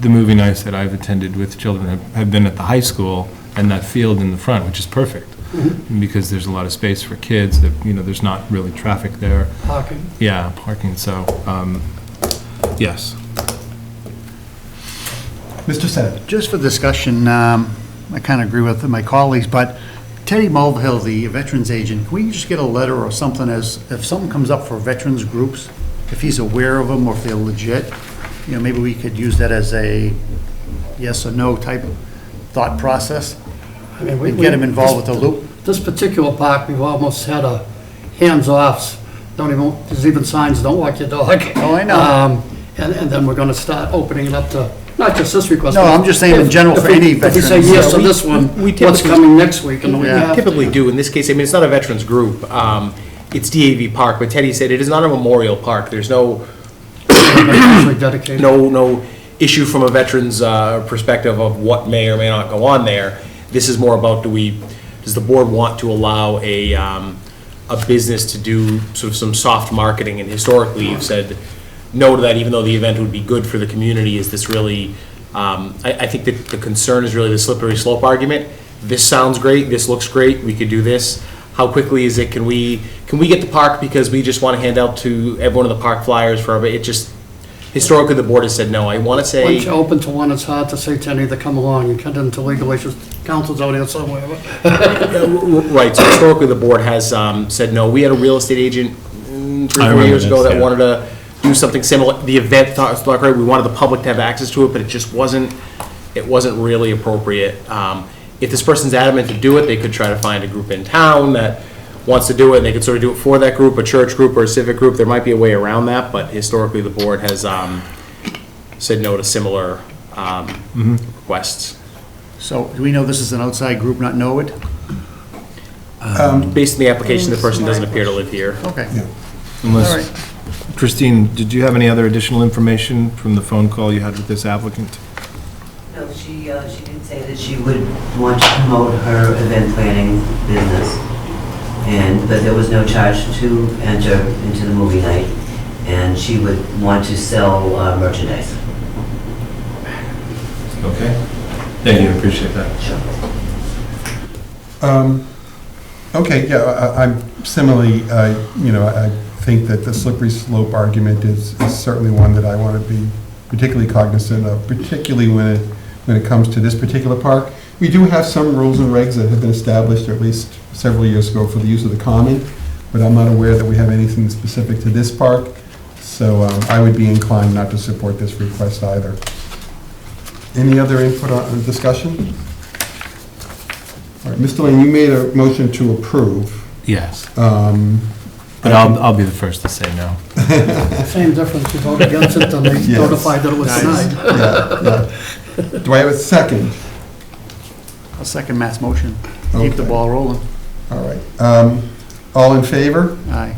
the movie nights that I've attended with children have been at the high school and that field in the front, which is perfect, because there's a lot of space for kids, that, there's not really traffic there. Parking. Yeah, parking, so, yes. Mr. Senate. Just for discussion, I kind of agree with my colleagues, but Teddy Mulvihill, the veterans agent, can we just get a letter or something as, if something comes up for veterans groups, if he's aware of them or if they're legit, maybe we could use that as a yes or no type of thought process? I mean, we And get him involved with the loop? This particular park, we've almost had a hands-offs, there's even signs, don't walk your dog. Oh, I know. And then we're gonna start opening it up to, not just this request. No, but I'm just saying in general for any If we say veterans. yes to Yeah, this one, we what's typically- coming next week? And we Yeah. have to. Typically do, in this case, it's not a veterans group, it's DAV Park, but Teddy said it is not a memorial park, there's no Actually dedicated. no issue from a veteran's perspective of what may or may not go on there. This is more about, does the board want to allow a business to do sort of some soft marketing? And historically, you've said no to that, even though the event would be good for the community. Is this really, I think that the concern is really the slippery slope argument. This sounds great, this looks great, we could do this. How quickly is it, can we get the park because we just want to hand out to everyone in the park flyers for, it just, historically, the board has said no. I want to Once say, you're open to one, it's hard to say to any that come along. You get into legal issues, counsel's out here somewhere. right, so historically, the board has said no. We had a real estate agent 3 or 4 years ago that wanted to do something similar. The event thought great, we wanted the public to have access to it, but it just wasn't really appropriate. If this person's adamant to do it, they could try to find a group in town that wants to do it, and they could sort of do it for that group, a church group or a civic group. There might be a way around that, but historically, the board has said no to similar requests. So do we know this is an outside group, not know it? Based on the application, the person doesn't appear to live here. Okay. All Unless, right. Christine, did you have any other additional information from the phone call you had with this applicant? No, she did say that she would want to promote her event planning business, but there was no charge to enter into the movie night, and she would want to sell merchandise. Okay. Thank you, appreciate that. Sure. Okay, yeah, I'm similarly, I think that the slippery slope argument is certainly one that I want to be particularly cognizant of, particularly when it comes to this particular park. We do have some rules and regs that have been established, or at least several years ago, for the use of the common, but I'm not aware that we have anything specific to this park, so I would be inclined not to support this request either. Any other input on discussion? All right, Mr. Lane, you made a motion to approve. Yes. But I'll be the first to say no. Same difference, you vote against it, then they Yes. notify that it was denied. Yeah. Do I have a second? I'll second Matt's motion. Keep the Okay. ball rolling. All right. All in favor? Aye.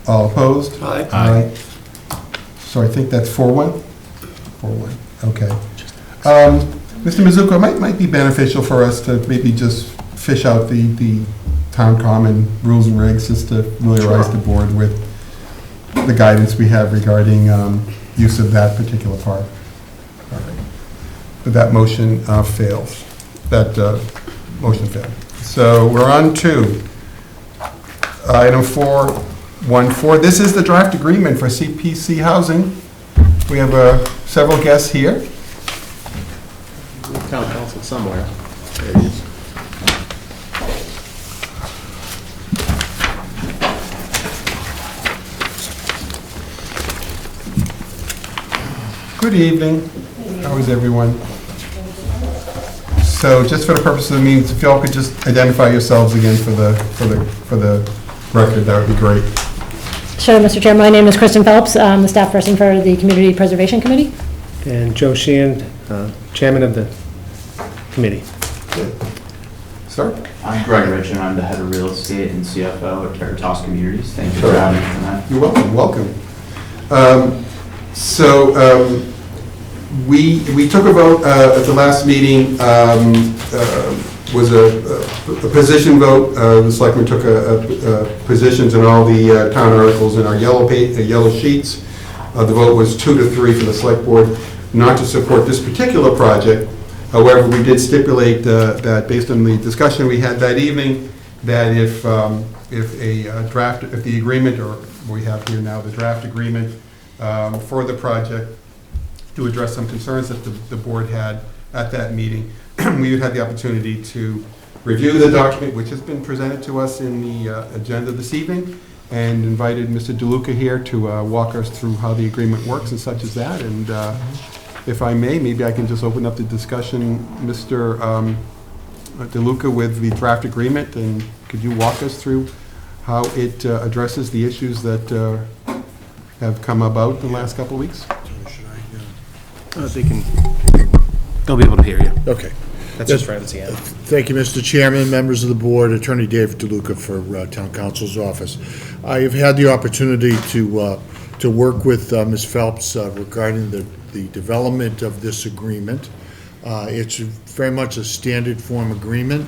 All opposed? Aye. Aye. So I think that's 4-1? 4-1, okay. Mr. Mizuko, it might be beneficial for us to maybe just fish out the town common rules and regs, just to familiarize the board with the guidance we have regarding use of that particular park. All right. But that motion fails. That motion failed. So we're on to item 414. This is the draft agreement for CPC housing. We have several guests here. Town council somewhere. There it is. Good evening. How is everyone? So just for the purpose of the meeting, if y'all could just identify yourselves again for the record, that would be great. Sure, Mr. Chair. My name is Kristen Phelps. I'm the staff person for the Community Preservation Committee. And Joe Sheehan, chairman of the committee. Sir? I'm Greg Rich, and I'm the head of real estate and CFO at Veritas Communities. Thank you for having me tonight. You're welcome. We took a vote at the last meeting, was a position vote. The selectmen took positions in all the town articles in our yellow sheets. The vote was 2-3 for the select board not to support this particular project. However, we did stipulate that based on the discussion we had that evening, that if the agreement, or we have here now the draft agreement for the project, to address some concerns that the board had at that meeting, we would have the opportunity to review the document, which has been presented to us in the agenda this evening, and invited Mr. DeLuca here to walk us through how the agreement works and such as that. And if I may, maybe I can just open up the discussion, Mr. DeLuca, with the draft agreement, and could you walk us through how it addresses the issues that have come about in the last couple of weeks? They'll be able to hear you. Okay. That's just right at the end. Thank you, Mr. Chairman, members of the board, Attorney David DeLuca for Town Council's office. I have had the opportunity to work with Ms. Phelps regarding the development of this agreement. It's very much a standard form agreement,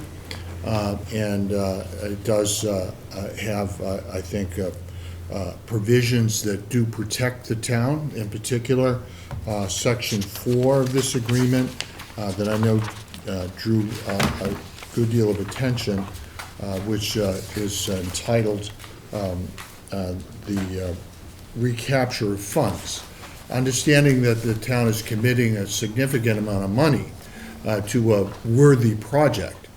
and it does have, I think, provisions that do protect the town. In particular, Section 4 of this agreement that I know drew a good deal of attention, which is entitled the recapture of funds. Understanding that the town is committing a significant amount of money to a worthy project,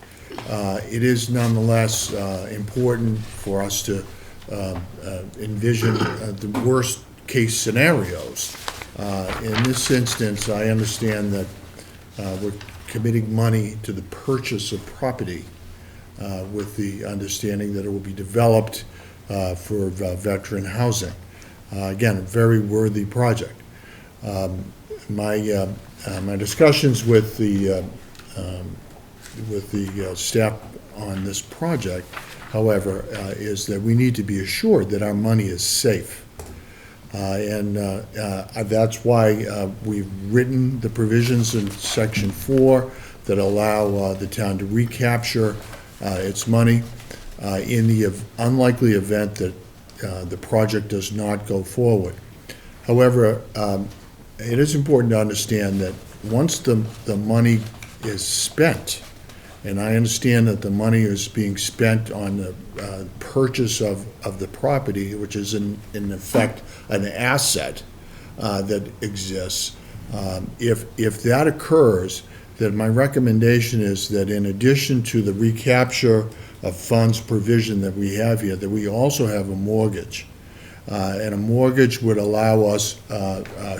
it is nonetheless important for us to envision the worst case scenarios. In this instance, I understand that we're committing money to the purchase of property with the understanding that it will be developed for veteran housing. Again, a very worthy project. My discussions with the staff on this project, however, is that we need to be assured that our money is safe. And that's why we've written the provisions in Section 4 that allow the town to recapture its money in the unlikely event that the project does not go forward. However, it is important to understand that once the money is spent, and I understand that the money is being spent on the purchase of the property, which is in effect an asset that exists. If that occurs, then my recommendation is that in addition to the recapture of funds provision that we have here, that we also have a mortgage. And a mortgage would allow us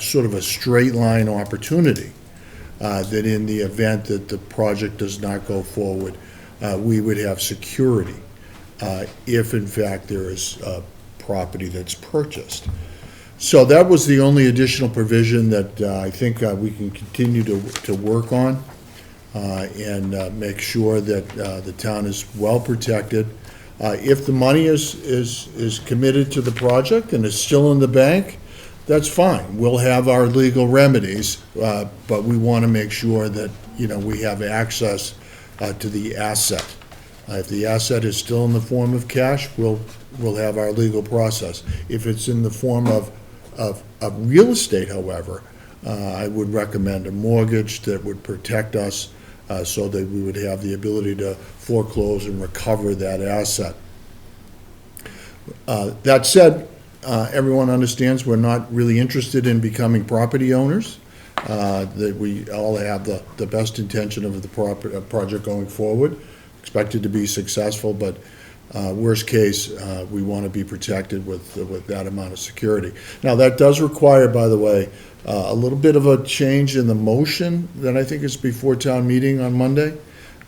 sort of a straight line opportunity that in the event that the project does not go forward, we would have security if in fact there is property that's purchased. So that was the only additional provision that I think we can continue to work on and make sure that the town is well protected. If the money is committed to the project and is still in the bank, that's fine. We'll have our legal remedies, but we want to make sure that, we have access to the asset. If the asset is still in the form of cash, we'll have our legal process. If it's in the form of real estate, however, I would recommend a mortgage that would protect us so that we would have the ability to foreclose and recover that asset. That said, everyone understands we're not really interested in becoming property owners, that we all have the best intention of the project going forward, expected to be successful, but Worst case, we want to be protected with that amount of security. Now, that does require, by the way, a little bit of a change in the motion that I think is before town meeting on Monday.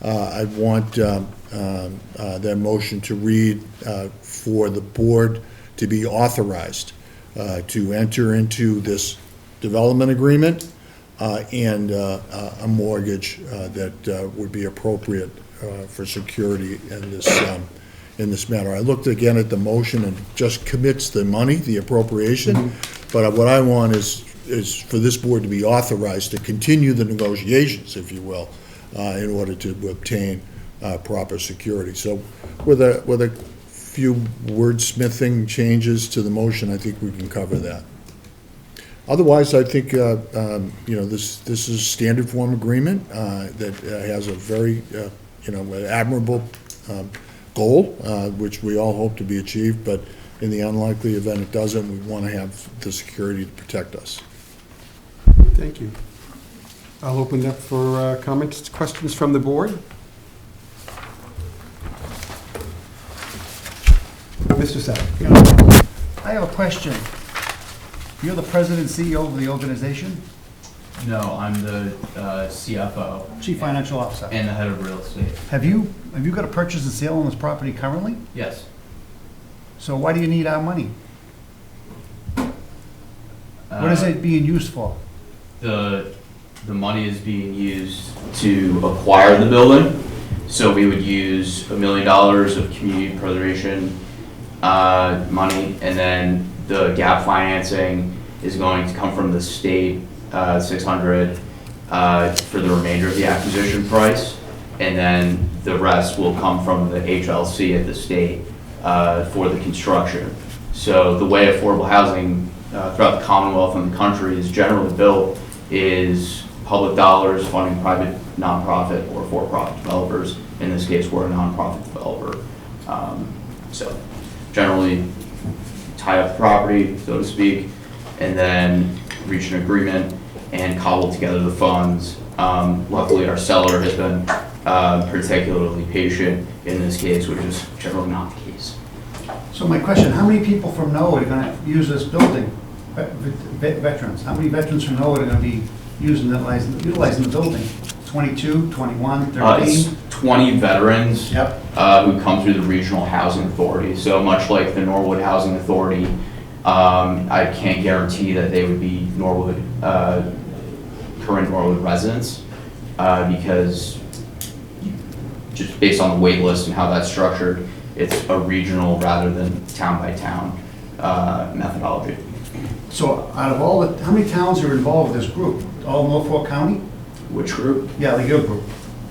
I want that motion to read for the board to be authorized to enter into this development agreement and a mortgage that would be appropriate for security in this matter. I looked again at the motion and just commits the money, the appropriation, but what I want is for this board to be authorized to continue the negotiations, if you will, in order to obtain proper security. So with a few wordsmithing changes to the motion, I think we can cover that. Otherwise, I think, this is standard form agreement that has a very, admirable goal, which we all hope to be achieved, but in the unlikely event it doesn't, we want to have the security to protect us. Thank you. I'll open it up for comments, questions from the board. Mr. Sapp. I have a question. You're the president, CEO of the organization? No, I'm the CFO. Chief Financial Officer. And the head of real estate. Have you got a purchase and sale on this property currently? Yes. So why do you need our money? What is it being used for? The money is being used to acquire the building. So we would use $1 million of community preservation money, and then the gap financing is going to come from the state, $600 for the remainder of the acquisition price, and then the rest will come from the HLC at the state for the construction. So the way affordable housing throughout the Commonwealth and the country is generally built is public dollars funding private nonprofit or for-profit developers. In this case, we're a nonprofit developer. So generally tie up the property, so to speak, and then reach an agreement and cobble together the funds. Luckily, our seller has been particularly patient in this case, which is generally not the case. So my question, how many people from Norwood are going to use this building? Veterans. How many veterans from Norwood are going to be utilizing the building? 22, 21, 13? It's 20 veterans Yep. Who come through the Regional Housing Authority. So much like the Norwood Housing Authority, I can't guarantee that they would be current Norwood residents because just based on the wait list and how that's structured, it's a regional rather than town by town methodology. So out of all how many towns are involved with this group? All Norfolk County? Which group? Yeah, like your group.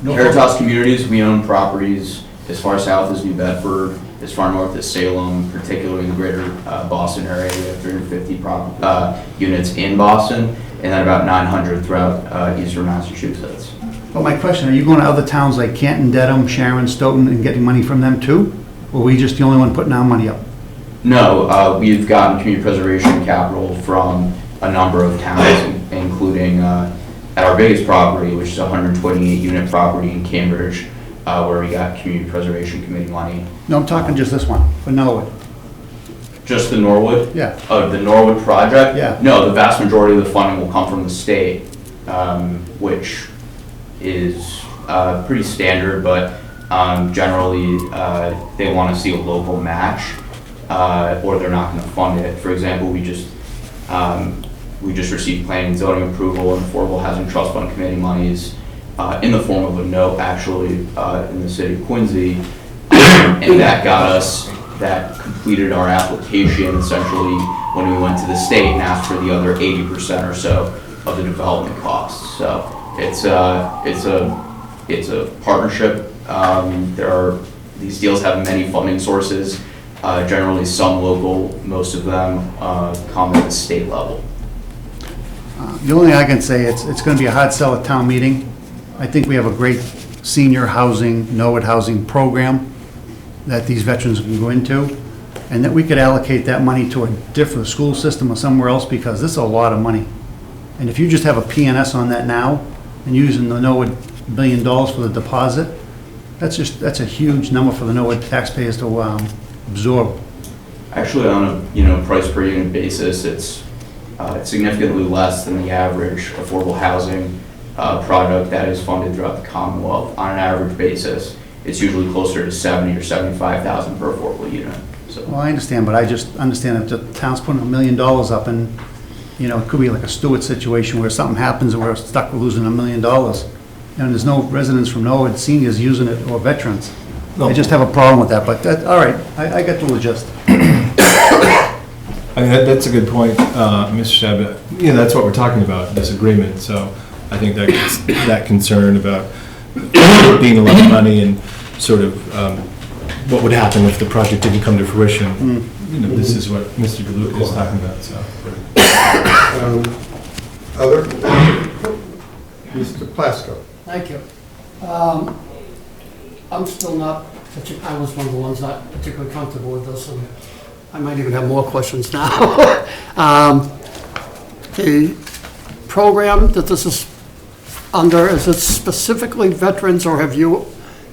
Caritas Communities, we own properties as far south as New Bedford, as far north as Salem, particularly in the greater Boston area. We have 350 units in Boston, and then about 900 throughout eastern Massachusetts. But my question, are you going to other towns like Canton, Dedham, Sharon, Stoughton, and getting money from them too? Or are we just the only one putting our money up? No, we've gotten community preservation capital from a number of towns, including at our biggest property, which is a 128 unit property in Cambridge, where we got community preservation committee money. No, I'm talking just this one, for Norwood. Just the Norwood? Yeah. Oh, the Norwood project? Yeah. No, the vast majority of the funding will come from the state, which is pretty standard, but generally they want to see a local match, or they're not going to fund it. For example, we just received planning and zoning approval and affordable housing trust fund committee monies in the form of a note, actually, in the city of Quincy, and that completed our application essentially when we went to the state and asked for the other 80% or so of the development costs. So it's a partnership. These deals have many funding sources. Generally some local, most of them come at the state level. The only thing I can say, it's going to be a hard sell at town meeting. I think we have a great senior housing, Norwood housing program that these veterans can go into, and that we could allocate that money to a different school system or somewhere else, because this is a lot of money. And if you just have a PNS on that now, and using the Norwood $1 billion for the deposit, That's a huge number for the Norwood taxpayers to absorb. Actually, on a price per unit basis, it's significantly less than the average affordable housing product that is funded throughout the Commonwealth. On an average basis, it's usually closer to 70 or 75,000 per affordable unit. So. Well, I understand, but I just understand that the town's putting $1 million up, and, it could be like a Stewart situation where something happens and we're stuck with losing $1 million. And there's no residents from Norwood, seniors using it, or veterans. I just have a problem with that, but all right, I get the gist. I mean, that's a good point, Mr. Shab. That's what we're talking about, this agreement. So I think that concern about being a lot of money and sort of what would happen if the project didn't come to fruition. This is what Mr. DeLuca is talking about. So, Other? Mr. Plasko. Thank you. I'm still not, I was one of the ones not particularly comfortable with this, and I might even have more questions now. The program that this is under, is it specifically veterans, or have your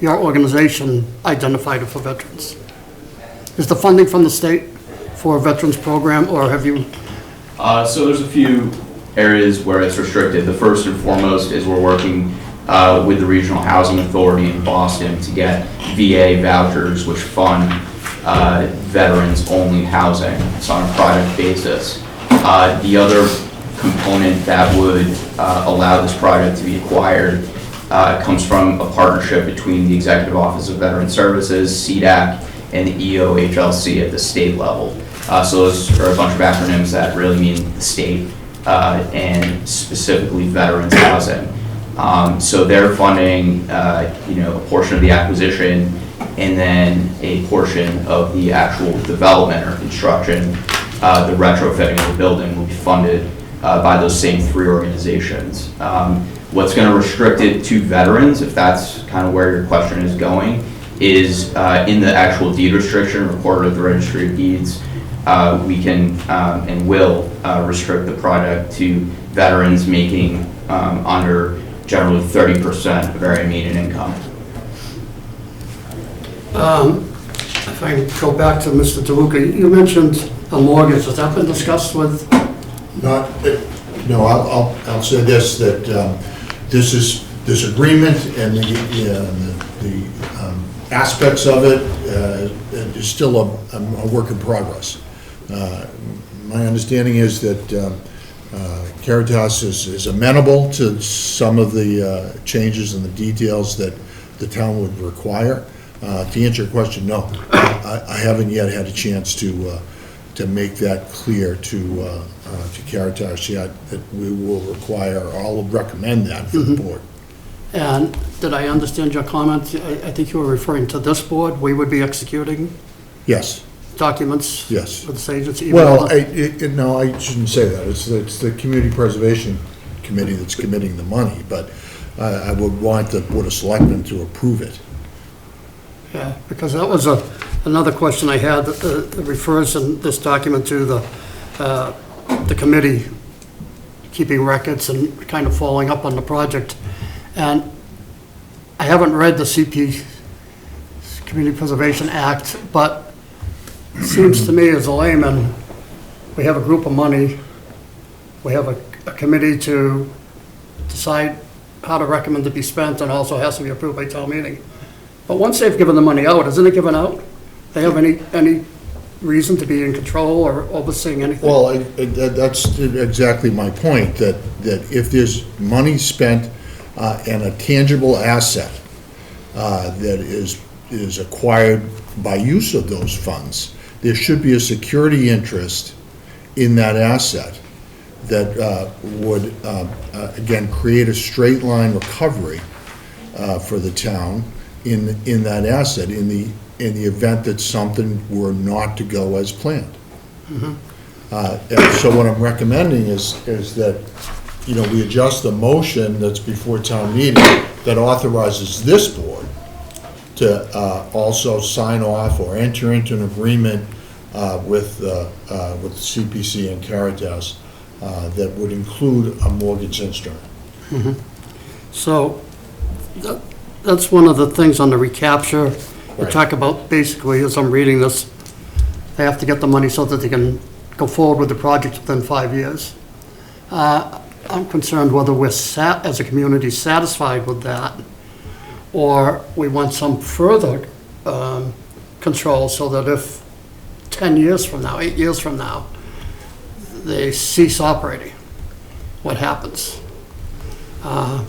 organization identified it for veterans? Is the funding from the state for a veterans program, or have you? So there's a few areas where it's restricted. The first and foremost is we're working with the Regional Housing Authority in Boston to get VA vouchers, which fund veterans-only housing. It's on a project basis. The other component that would allow this project to be acquired comes from a partnership between the Executive Office of Veteran Services, CDAC, and the EOHLC at the state level. So those are a bunch of acronyms that really mean the state and specifically veterans housing. So they're funding, a portion of the acquisition and then a portion of the actual development or construction. The retrofitting of the building will be funded by those same three organizations. What's going to restrict it to veterans, if that's kind of where your question is going, is in the actual deed restriction recorded at the Registry of Deeds. We can and will restrict the project to veterans making under generally 30% of their median income. If I go back to Mr. DeLuca, you mentioned a mortgage. Has that been discussed with? No, I'll say this, that this agreement and the aspects of it is still a work in progress. My understanding is that Caritas is amenable to some of the changes and the details that the town would require. To answer your question, no, I haven't yet had a chance to make that clear to Caritas yet, that we will require, or I'll recommend that for the board. And did I understand your comment? I think you were referring to this board. We would be executing Yes. documents? Yes. For this agency? Well, no, I shouldn't say that. It's the Community Preservation Committee that's committing the money, but I would want the Board of Selectmen to approve it. Yeah, because that was another question I had that refers in this document to the committee keeping records and kind of following up on the project. And I haven't read the Community Preservation Act, but it seems to me as a layman, we have a group of money, we have a committee to decide how to recommend to be spent, and also has to be approved by town meeting. But once they've given the money out, isn't it given out? They have any reason to be in control or overseeing anything? Well, that's exactly my point, that if there's money spent and a tangible asset that is acquired by use of those funds, there should be a security interest in that asset that would, again, create a straight line recovery for the town in that asset in the event that something were not to go as planned. And so what I'm recommending is that, we adjust the motion that's before town meeting that authorizes this board to also sign off or enter into an agreement with CPC and Caritas that would include a mortgage instrument. So that's one of the things on the recapture. We Right. talk about, basically, as I'm reading this, they have to get the money so that they can go forward with the project within 5 years. I'm concerned whether we're as a community, satisfied with that, or we want some further control so that if 10 years from now, 8 years from now, they cease operating, what happens?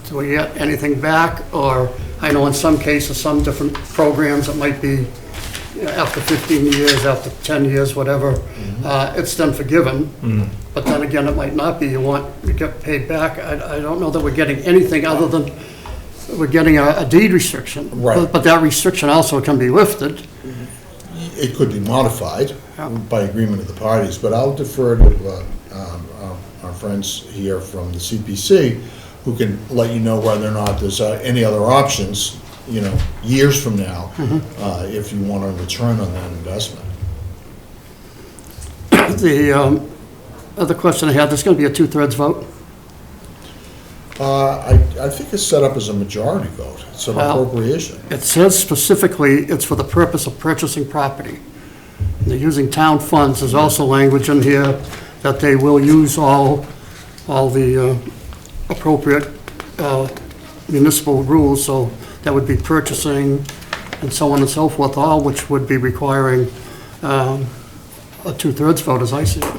Do we get anything back? Or, I know in some cases, some different programs, it might be, you know, after 15 years, after 10 years, whatever, it's then forgiven. But then again, it might not be. You get paid back. I don't know that we're getting anything other than we're getting a deed restriction. Right. But that restriction also can be lifted. It could be modified Yeah. by agreement of the parties, but I'll defer to our friends here from the CPC, who can let you know whether or not there's any other options, you know, years from now, if you want a return on that investment. The other question I had, there's going to be a 2/3 vote. I think it's set up as a majority vote. It's an Well, appropriation. It says specifically it's for the purpose of purchasing property. They're using town funds. There's also language in here that they will use all the appropriate municipal rules, so that would be purchasing and so on and so forth, all which would be requiring a 2/3 vote, as I see it.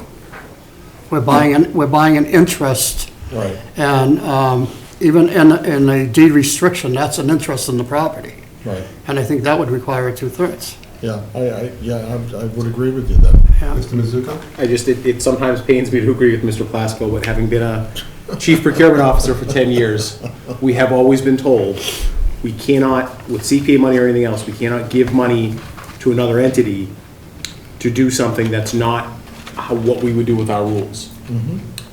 We're buying an interest. Right. And even in a deed restriction, that's an interest in the property. Right. And I think that would require 2/3. Yeah, I would agree with you then. Yeah. Mr. Mizuko? It sometimes pains me to agree with Mr. Plasko, but having been a chief procurement officer for 10 years, we have always been told, we cannot, with CPA money or anything else, we cannot give money to another entity to do something that's not what we would do with our rules.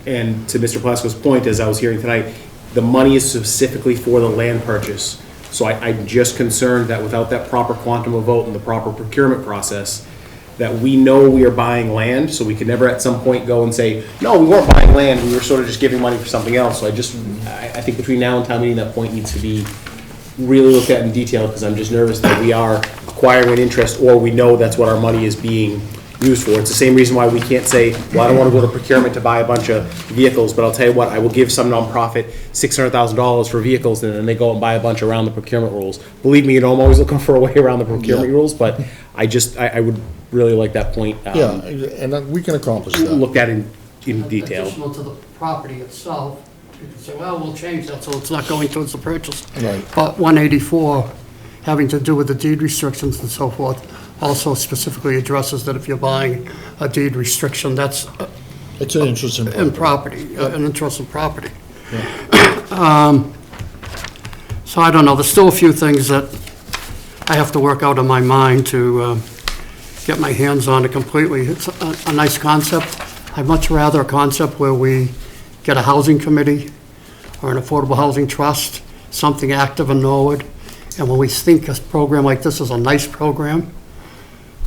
And to Mr. Plasko's point, as I was hearing tonight, the money is specifically for the land purchase. So I'm just concerned that without that proper quantum of vote and the proper procurement process, that we know we are buying land, so we could never at some point go and say, no, we weren't buying land, we were sort of just giving money for something else. So I think between now and town meeting, that point needs to be really looked at in detail, because I'm just nervous that we are acquiring an interest, or we know that's what our money is being used for. It's the same reason why we can't say, well, I don't want to go to procurement to buy a bunch of vehicles, but I'll tell you what, I will give some nonprofit $600,000 for vehicles, and then they go and buy a bunch around the procurement rules. Believe me, you know, I'm always looking for a way around the procurement rules, but I would really like that point Yeah, and we can accomplish that. looked at in detail. Additional to the property itself, you can say, well, we'll change that, so it's not going towards the purchase. Right. But 184, having to do with the deed restrictions and so forth, also specifically addresses that if you're buying a deed restriction, that's It's an interest in property, an interest in property. So I don't know, there's still a few things that I have to work out in my mind to get my hands on it completely. It's a nice concept. I'd much rather a concept where we get a housing committee or an affordable housing trust, something active in Norwood, and when we think a program like this is a nice program,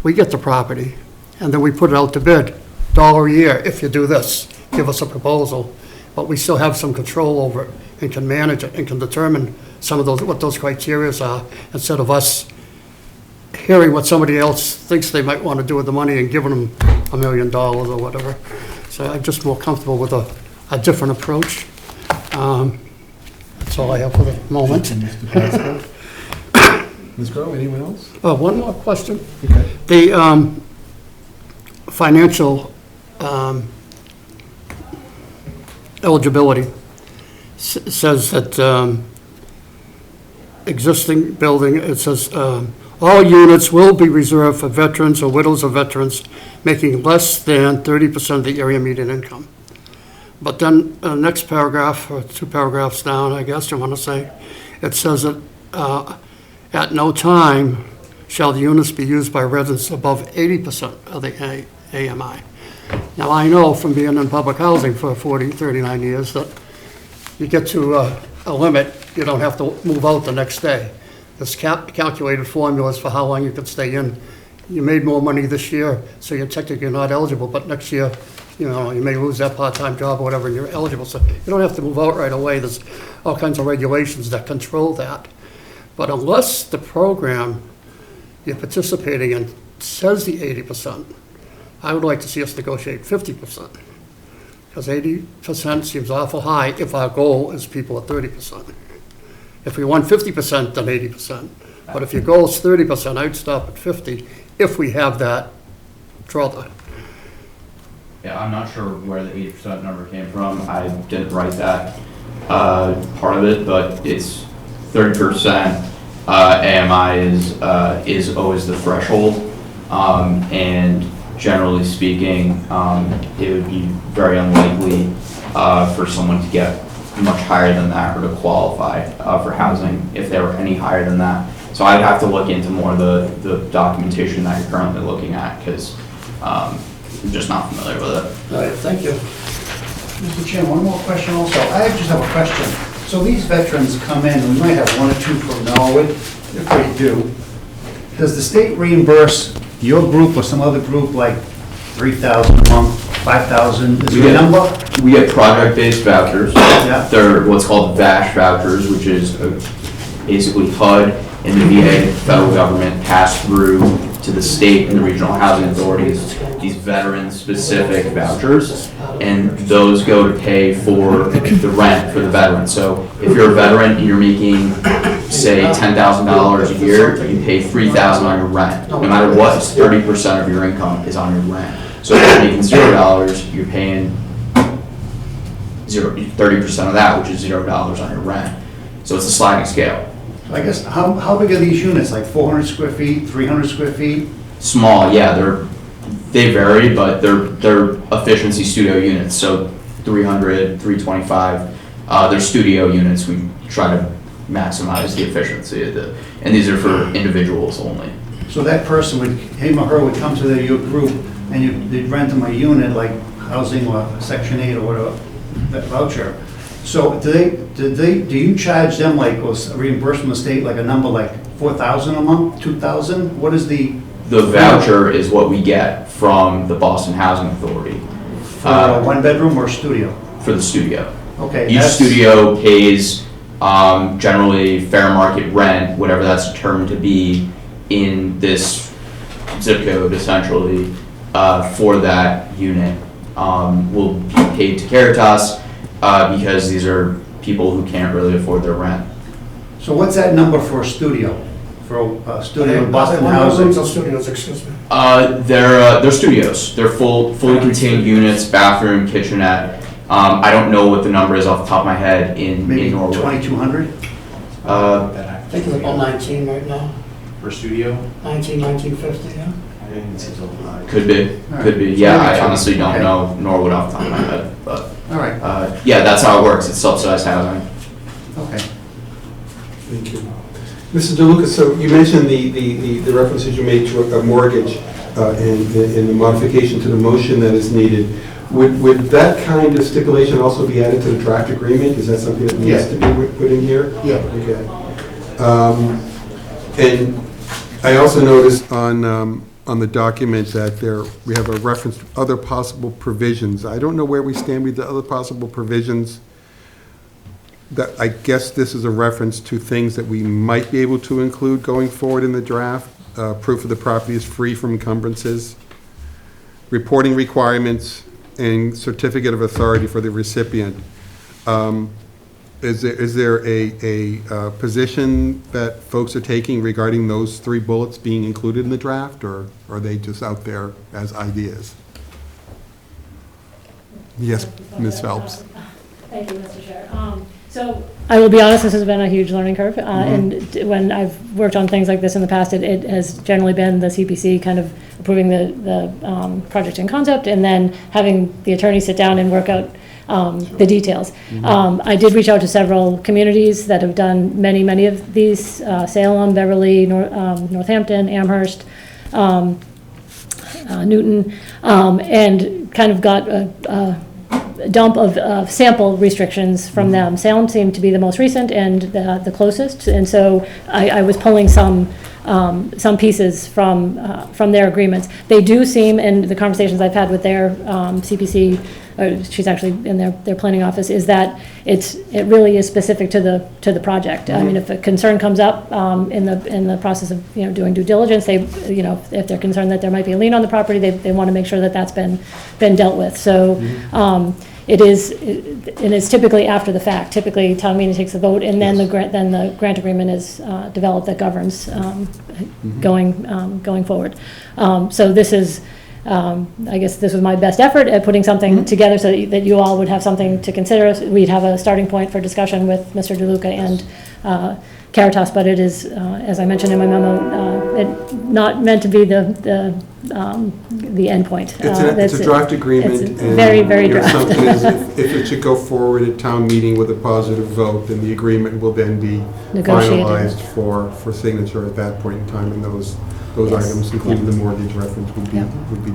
we get the property, and then we put it out to bid, $1 a year, if you do this, give us a proposal, but we still have some control over it, and can manage it, and can determine some of those, what those criterias are, instead of us hearing what somebody else thinks they might want to do with the money and giving them $1 million or whatever. So I'm just more comfortable with a different approach. That's all I have for the moment. Ms. Grow, anyone else? One more question. Okay. The financial eligibility says that existing building, it says, all units will be reserved for veterans or widows of veterans making less than 30% of the area median income. But then the next paragraph, or 2 paragraphs down, I guess you want to say, it says that at no time shall the units be used by residents above 80% of the AMI. Now, I know from being in public housing for 39 years that you get to a limit, you don't have to move out the next day. There's calculated formulas for how long you can stay in. You made more money this year, so you're technically not eligible, but next year, you know, you may lose that part-time job or whatever, and you're eligible. So you don't have to move out right away. There's all kinds of regulations that control that. But unless the program you're participating in says the 80%, I would like to see us negotiate 50%. Because 80% seems awful high if our goal is people at 30%. If we want 50%, then 80%. But if your goal is 30%, I'd stop at 50 if we have that druthers. Yeah, I'm not sure where the 80% number came from. I didn't write that part of it, but it's 30%. AMI is always the threshold, and generally speaking, it would be very unlikely for someone to get much higher than that or to qualify for housing if they were any higher than that. So I'd have to look into more of the documentation that you're currently looking at, because I'm just not familiar with it. All right, thank you. Mr. Chairman, one more question also. I just have a question. So these veterans come in, we might have one or two from Norwood, if they do. Does the state reimburse your group or some other group like $3,000 a month, $5,000? Is there a number? We get project-based vouchers. Yeah. They're what's called VASH vouchers, which is basically HUD and the VA, federal government, pass through to the state and the regional housing authorities these veteran-specific vouchers, and those go to pay for the rent for the veteran. So if you're a veteran and you're making, say, $10,000 a year, you pay $3,000 on your rent. No matter what, 30% of your income is on your rent. So if you're making $0, you're paying 30% of that, which is $0 on your rent. So it's a sliding scale. I guess, how big are these units? Like 400 square feet, 300 square feet? Small, yeah, they vary, but they're efficiency studio units, so 300, 325. They're studio units. We try to maximize the efficiency of and these are for individuals only. So that person would, him or her would come to your group and they'd rent them a unit like housing or Section 8 or whatever, that voucher. So do you charge them like a reimbursement from the state, like a number like $4,000 a month, $2,000? What is the voucher is what we get from the Boston Housing Authority. For a one bedroom or studio? For the studio. Okay. Each studio pays generally fair market rent, whatever that's determined to be in this zip code essentially for that unit. Will be paid to Caritas because these are people who can't really afford their rent. So what's that number for a studio? For a studio in Boston Housing? Studios, excuse me. They're studios. They're fully contained units, bathroom, kitchenette. I don't know what the number is off the top of my head in Norwood. 2,200? I think it's about 19 right now. For studio? 1950, yeah. Could be. Yeah, I honestly don't know Norwood off the top of my head, but. All right. Yeah, that's how it works. It's subsidized housing. Okay. Thank you. Mr. DeLuca, so you mentioned the references you made to a mortgage and the modification to the motion that is needed. Would that kind of stipulation also be added to the draft agreement? Is that something that needs to be put in here? Yeah. Okay. And I also noticed on the document that we have a reference to other possible provisions. I don't know where we stand with the other possible provisions. That I guess this is a reference to things that we might be able to include going forward in the draft. Proof of the property is free from encumbrances, reporting requirements, and certificate of authority for the recipient. Is there a position that folks are taking regarding those three bullets being included in the draft, or are they just out there as ideas? Yes, Ms. Phelps. Thank you, Mr. Chair. So I will be honest, this has been a huge learning curve. And when I've worked on things like this in the past, it has generally been the CPC kind of approving the project in concept and then having the attorney sit down and work out the details. I did reach out to several communities that have done many of these, Salem, Beverly, Northampton, Amherst, Newton, and kind of got a dump of sample restrictions from them. Salem seemed to be the most recent and the closest, and so I was pulling some pieces from their agreements. They do seem, in the conversations I've had with their CPC or she's actually in their planning office, is that it really is specific to the project. I mean, if a concern comes up in the process of, doing due diligence, if they're concerned that there might be a lien on the property, they want to make sure that that's been dealt with. So it is, and it's typically after the fact. Typically, town meeting takes the vote, and then the grant agreement is developed that governs going forward. So this is, I guess this was my best effort at putting something together so that you all would have something to consider. We'd have a starting point for discussion with Mr. DeLuca and Caritas, but it is, as I mentioned in my memo, not meant to be the end point. It's a draft agreement. It's very, very Your draft. assumption is if it should go forward at town meeting with a positive vote, then the agreement will then be Negotiated. finalized for signature at that point in time, and those Yes. items, including the mortgage reference, would be Yep.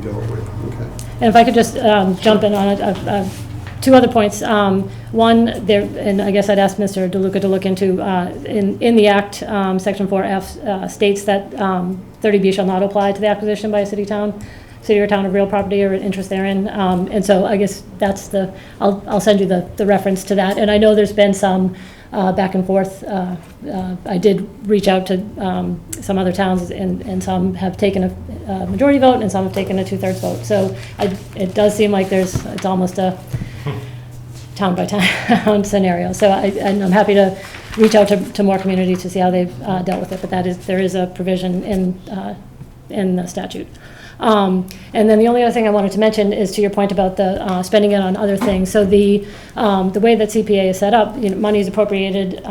dealt with. Okay. And if I could just jump in on two other points. One, there, and I guess I'd ask Mr. DeLuca to look into, in the Act, Section 4F states that 30B shall not apply to the acquisition by a city or town of real property or interest therein. And so I guess that's I'll send you the reference to that. And I know there's been some back and forth. I did reach out to some other towns, and some have taken a majority vote, and some have taken a 2/3 vote. So it does seem like it's almost a town by town scenario. So and I'm happy to reach out to more communities to see how they've dealt with it. But there is a provision in the statute. And then the only other thing I wanted to mention is to your point about the spending it on other things. So the way that CPA is set up, money is appropriated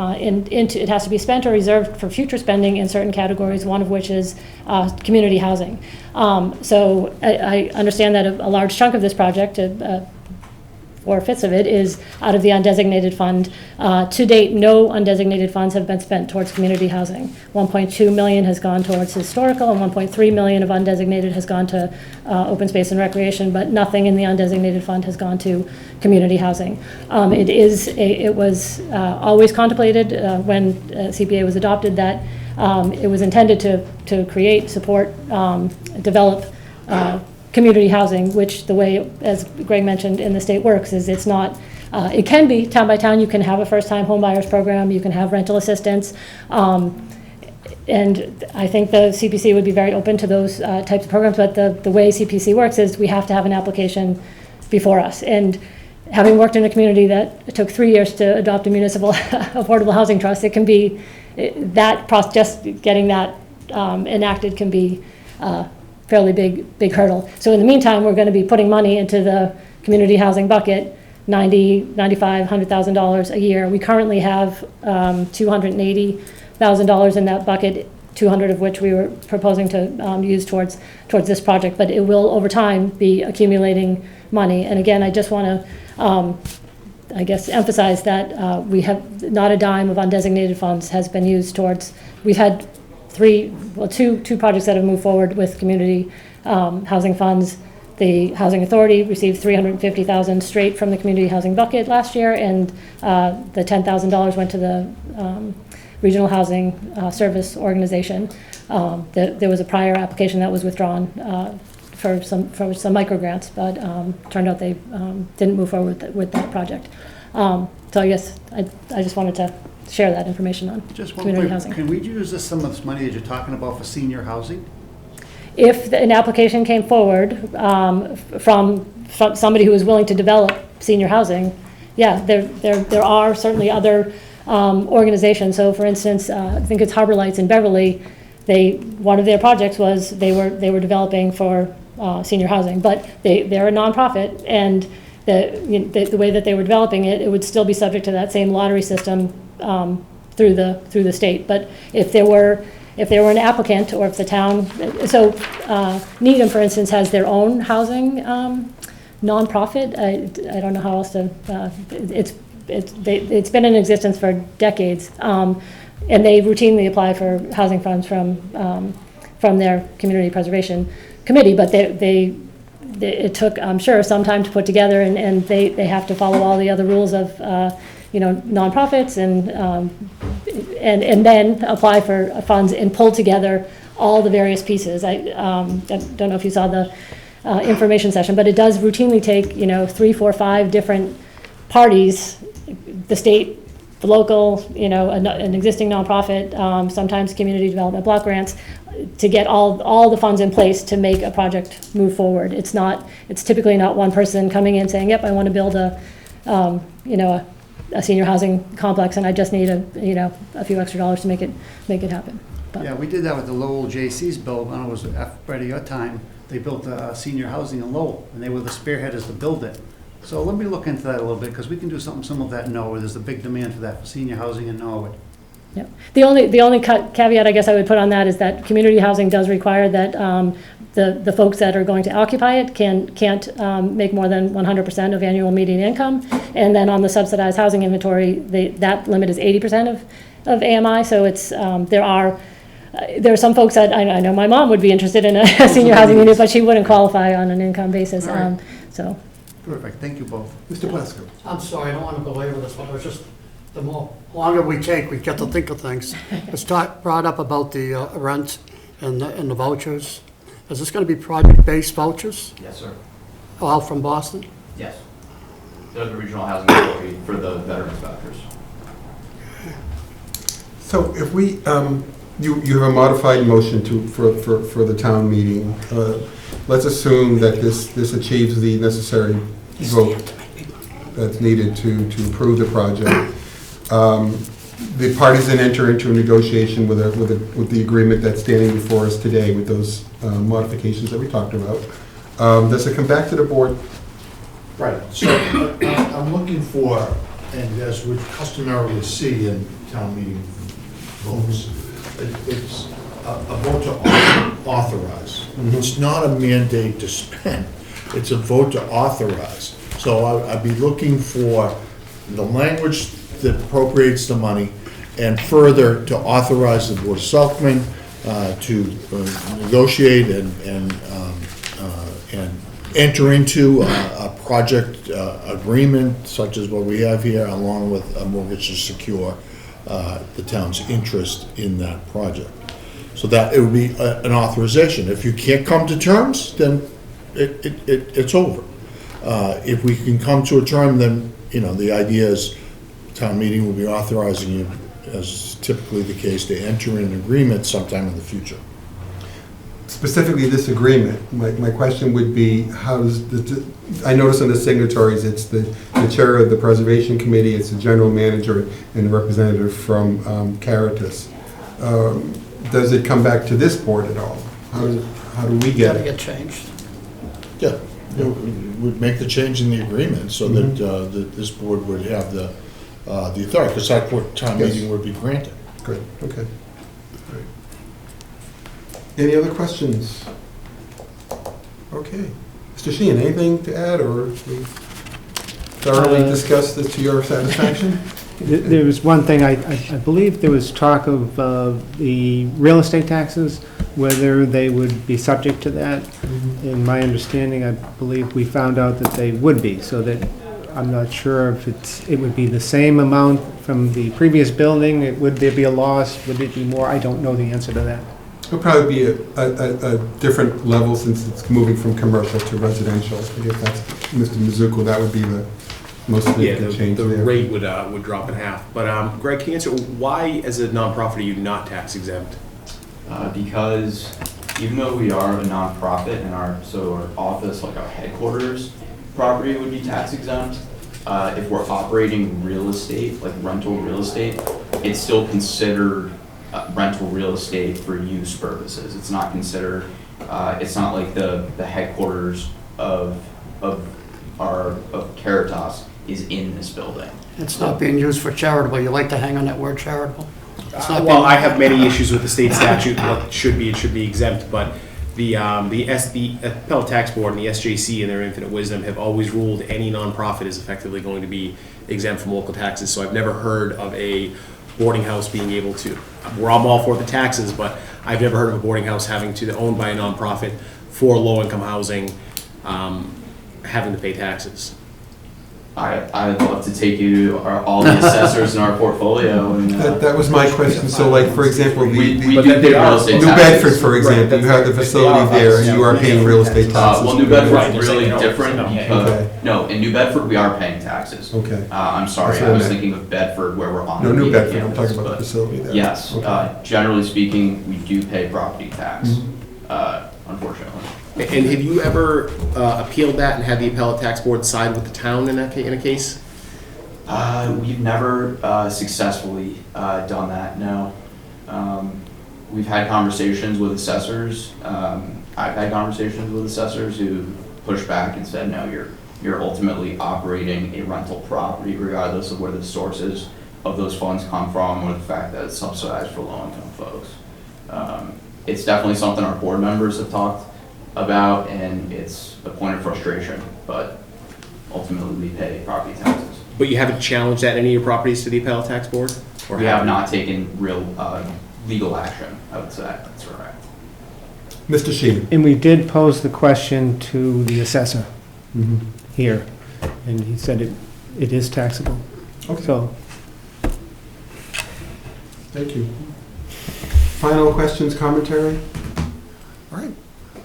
into, it has to be spent or reserved for future spending in certain categories, one of which is community housing. So I understand that a large chunk of this project, 4/5 of it, is out of the undesignated fund. To date, no undesignated funds have been spent towards community housing. 1.2 million has gone towards historical, and 1.3 million of undesignated has gone to open space and recreation, but nothing in the undesignated fund has gone to community housing. It was always contemplated when CPA was adopted that it was intended to create, support, develop community housing, which the way, as Greg mentioned, in the state works is it's not, it can be town by town. You can have a first-time home buyers program, you can have rental assistance, and I think the CPC would be very open to those types of programs, but the way CPC works is we have to have an application before us. And having worked in a community that took 3 years to adopt a municipal affordable housing trust, it can be, that process, just getting that enacted can be fairly big hurdle. So in the meantime, we're going to be putting money into the community housing bucket, $90,000, $95,000, $100,000 a year. We currently have $280,000 in that bucket, 200 of which we were proposing to use towards this project. But it will, over time, be accumulating money. And again, I just want to, I guess, emphasize that we have not a dime of undesignated funds has been used towards. We've had two projects that have moved forward with community housing funds. The Housing Authority received $350,000 straight from the community housing bucket last year, and the $10,000 went to the Regional Housing Service Organization. There was a prior application that was withdrawn for some micro grants, but turned out they didn't move forward with that project. So I guess I just wanted to share that information on Just one community quick, housing. can we use some of this money that you're talking about for senior housing? If an application came forward from somebody who is willing to develop senior housing, yeah, there are certainly other organizations. So for instance, I think it's Harbor Lights in Beverly, one of their projects was they were developing for senior housing, but they're a nonprofit, and the way that they were developing it, it would still be subject to that same lottery system through the state. But if there were an applicant, or if the town, so Needham, for instance, has their own housing nonprofit. I don't know how else to. It's been in existence for decades, and they routinely apply for housing funds from their community preservation committee. But it took, I'm sure, some time to put together, and they have to follow all the other rules of nonprofits, and then apply for funds and pull together all the various pieces. I don't know if you saw the information session, but it does routinely take, 3, 4, 5 different parties, the state, the local, an existing nonprofit, sometimes community development block grants, to get all the funds in place to make a project move forward. It's typically not one person coming in saying, yep, I want to build a senior housing complex, and I just need a few extra dollars to make it happen. But Yeah, we did that with the Lowell J.C.'s bill when it was after your time. They built senior housing in Lowell, and they were the spearheaders to build it. So let me look into that a little bit, because we can do something similar to that in Norwood. There's a big demand for that, for senior housing in Norwood. Yeah. The only caveat I guess I would put on that is that community housing does require that the folks that are going to occupy it can't make more than 100% of annual median income. And then on the subsidized housing inventory, that limit is 80% of AMI. So it's there are some folks that I know my mom would be interested in a senior housing unit, but she wouldn't qualify on an income basis. Right. So. Perfect, thank you both. Mr. Plasko. I'm sorry, I don't want to belabor this one, it was just, the longer we take, we get to think of things. It's brought up about the rent and the vouchers. Is this going to be project-based vouchers, Yes, sir. all from Boston? Yes. They're the regional housing authority for the veterans vouchers. So if we, you have a modified motion for the town meeting. Let's assume that this achieves the necessary vote that's needed to approve the project. The parties then enter into a negotiation with the agreement that's standing before us today with those modifications that we talked about. Does it come back to the board? Right, so I'm looking for, and as we customarily see in town meeting votes, it's a vote to authorize. It's not a mandate to spend, it's a vote to authorize. So I'd be looking for the language that appropriates the money, and further to authorize the Board of Selectmen to negotiate and enter into a project agreement such as what we have here, along with a mortgage to secure the town's interest in that project. So that it would be an authorization. If you can't come to terms, then it's over. If we can come to a term, then, the idea is town meeting will be authorizing you, as typically the case, to enter in an agreement sometime in the future. Specifically this agreement, my question would be, how does I notice on the signatories, it's the chair of the Preservation Committee, it's the general manager, and a representative from Caritas. Does it come back to this board at all? How do we get Gotta it? get changed. Yeah, we'd make the change in the agreement so that this board would have the authority, because that town meeting would be granted. Good, okay. All right. Any other questions? Okay. Mr. Sheehan, anything to add, or we thoroughly discussed this to your satisfaction? There was one thing, I believe there was talk of the real estate taxes, whether they would be subject to that. In my understanding, I believe we found out that they would be, so that I'm not sure if it would be the same amount from the previous building. Would there be a loss? Would it be more? I don't know the answer to that. It'll probably be a different level since it's moving from commercial to residential. I guess that's, Mr. Mizuko, that would be the most significant change the there. rate would drop in half. But Greg, can you answer, why as a nonprofit are you not tax exempt? Because even though we are a nonprofit and our office, like our headquarters property would be tax exempt, if we're operating real estate, like rental real estate, it's still considered rental real estate for use purposes. It's not considered, it's not like the headquarters of Caritas is in this building. It's not being used for charitable. You like to hang on that word charitable? Well, I have many issues with the state statute, what it should be exempt, but the Appellate Tax Board and the SJC in their infinite wisdom have always ruled any nonprofit is effectively going to be exempt from local taxes, so I've never heard of a boarding house being able to, I'm all for the taxes, but I've never heard of a boarding house having to, owned by a nonprofit for low-income housing, having to pay taxes. I'd love to take you to all the assessors in our portfolio and. That was my question. So like, for example, We the do pay real estate New taxes. Bedford, for example, you have the facility there and you are paying real estate taxes. Well, New Bedford's really different Okay. because, no, in New Bedford, we are paying taxes. Okay. I'm sorry, That's what I I was meant. thinking of Bedford where we're on No, the New main Bedford, I'm campus, talking about the but facility there. yes, Okay. generally speaking, we do pay property tax, unfortunately. And have you ever appealed that and had the appellate tax board side with the town in a case? We've never successfully done that, no. We've had conversations with assessors. I've had conversations with assessors who pushed back and said, no, you're ultimately operating a rental property regardless of where the sources of those funds come from or the fact that it's subsidized for low-income folks. It's definitely something our board members have talked about, and it's a point of frustration, but ultimately we pay property taxes. But you haven't challenged that any of your properties to the appellate tax board? Or We have not taken real legal action, I would say, that's correct. Mr. Sheen. And we did pose the question to the assessor here, and he said it is taxable. Okay. So, Thank you. Final questions, commentary? All right.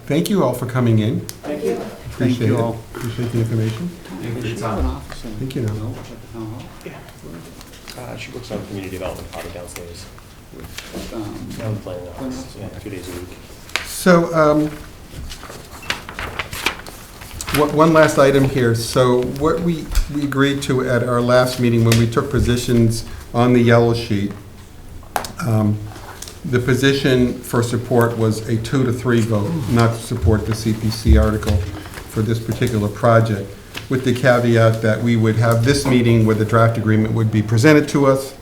Thank you all for coming in. Thank you. Appreciate you it. all. Appreciate the information. Thank you now. She works on community development party downstairs. I'm playing 2 days a week. So, one last item here. So what we agreed to at our last meeting when we took positions on the yellow sheet, the position for support was a 2-3 vote, not to support the CPC article for this particular project, with the caveat that we would have this meeting where the draft agreement would be presented to us,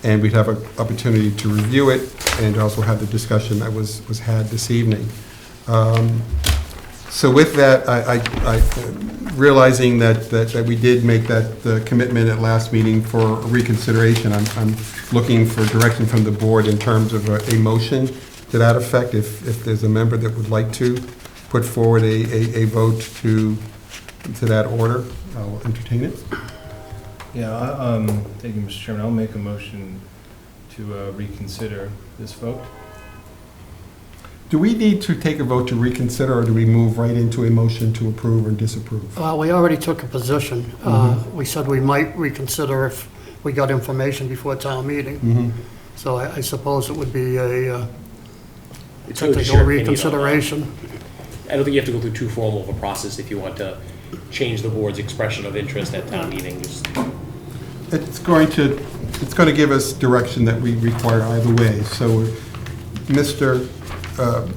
and we'd have an opportunity to review it, and also have the discussion that was had this evening. So with that, I realizing that we did make that commitment at last meeting for reconsideration, I'm looking for direction from the board in terms of a motion to that effect, if there's a member that would like to put forward a vote to that order, I'll entertain it. Yeah, thank you, Mr. Chairman. I'll make a motion to reconsider this vote. Do we need to take a vote to reconsider, or do we move right into a motion to approve or disapprove? We already took a position. We said we might reconsider if we got information before town meeting. So I suppose it would be a It's really technical your opinion on that. reconsideration. I don't think you have to go through too formal of a process if you want to change the board's expression of interest at town meeting. Just It's going to give us direction that we require either way. So Mr.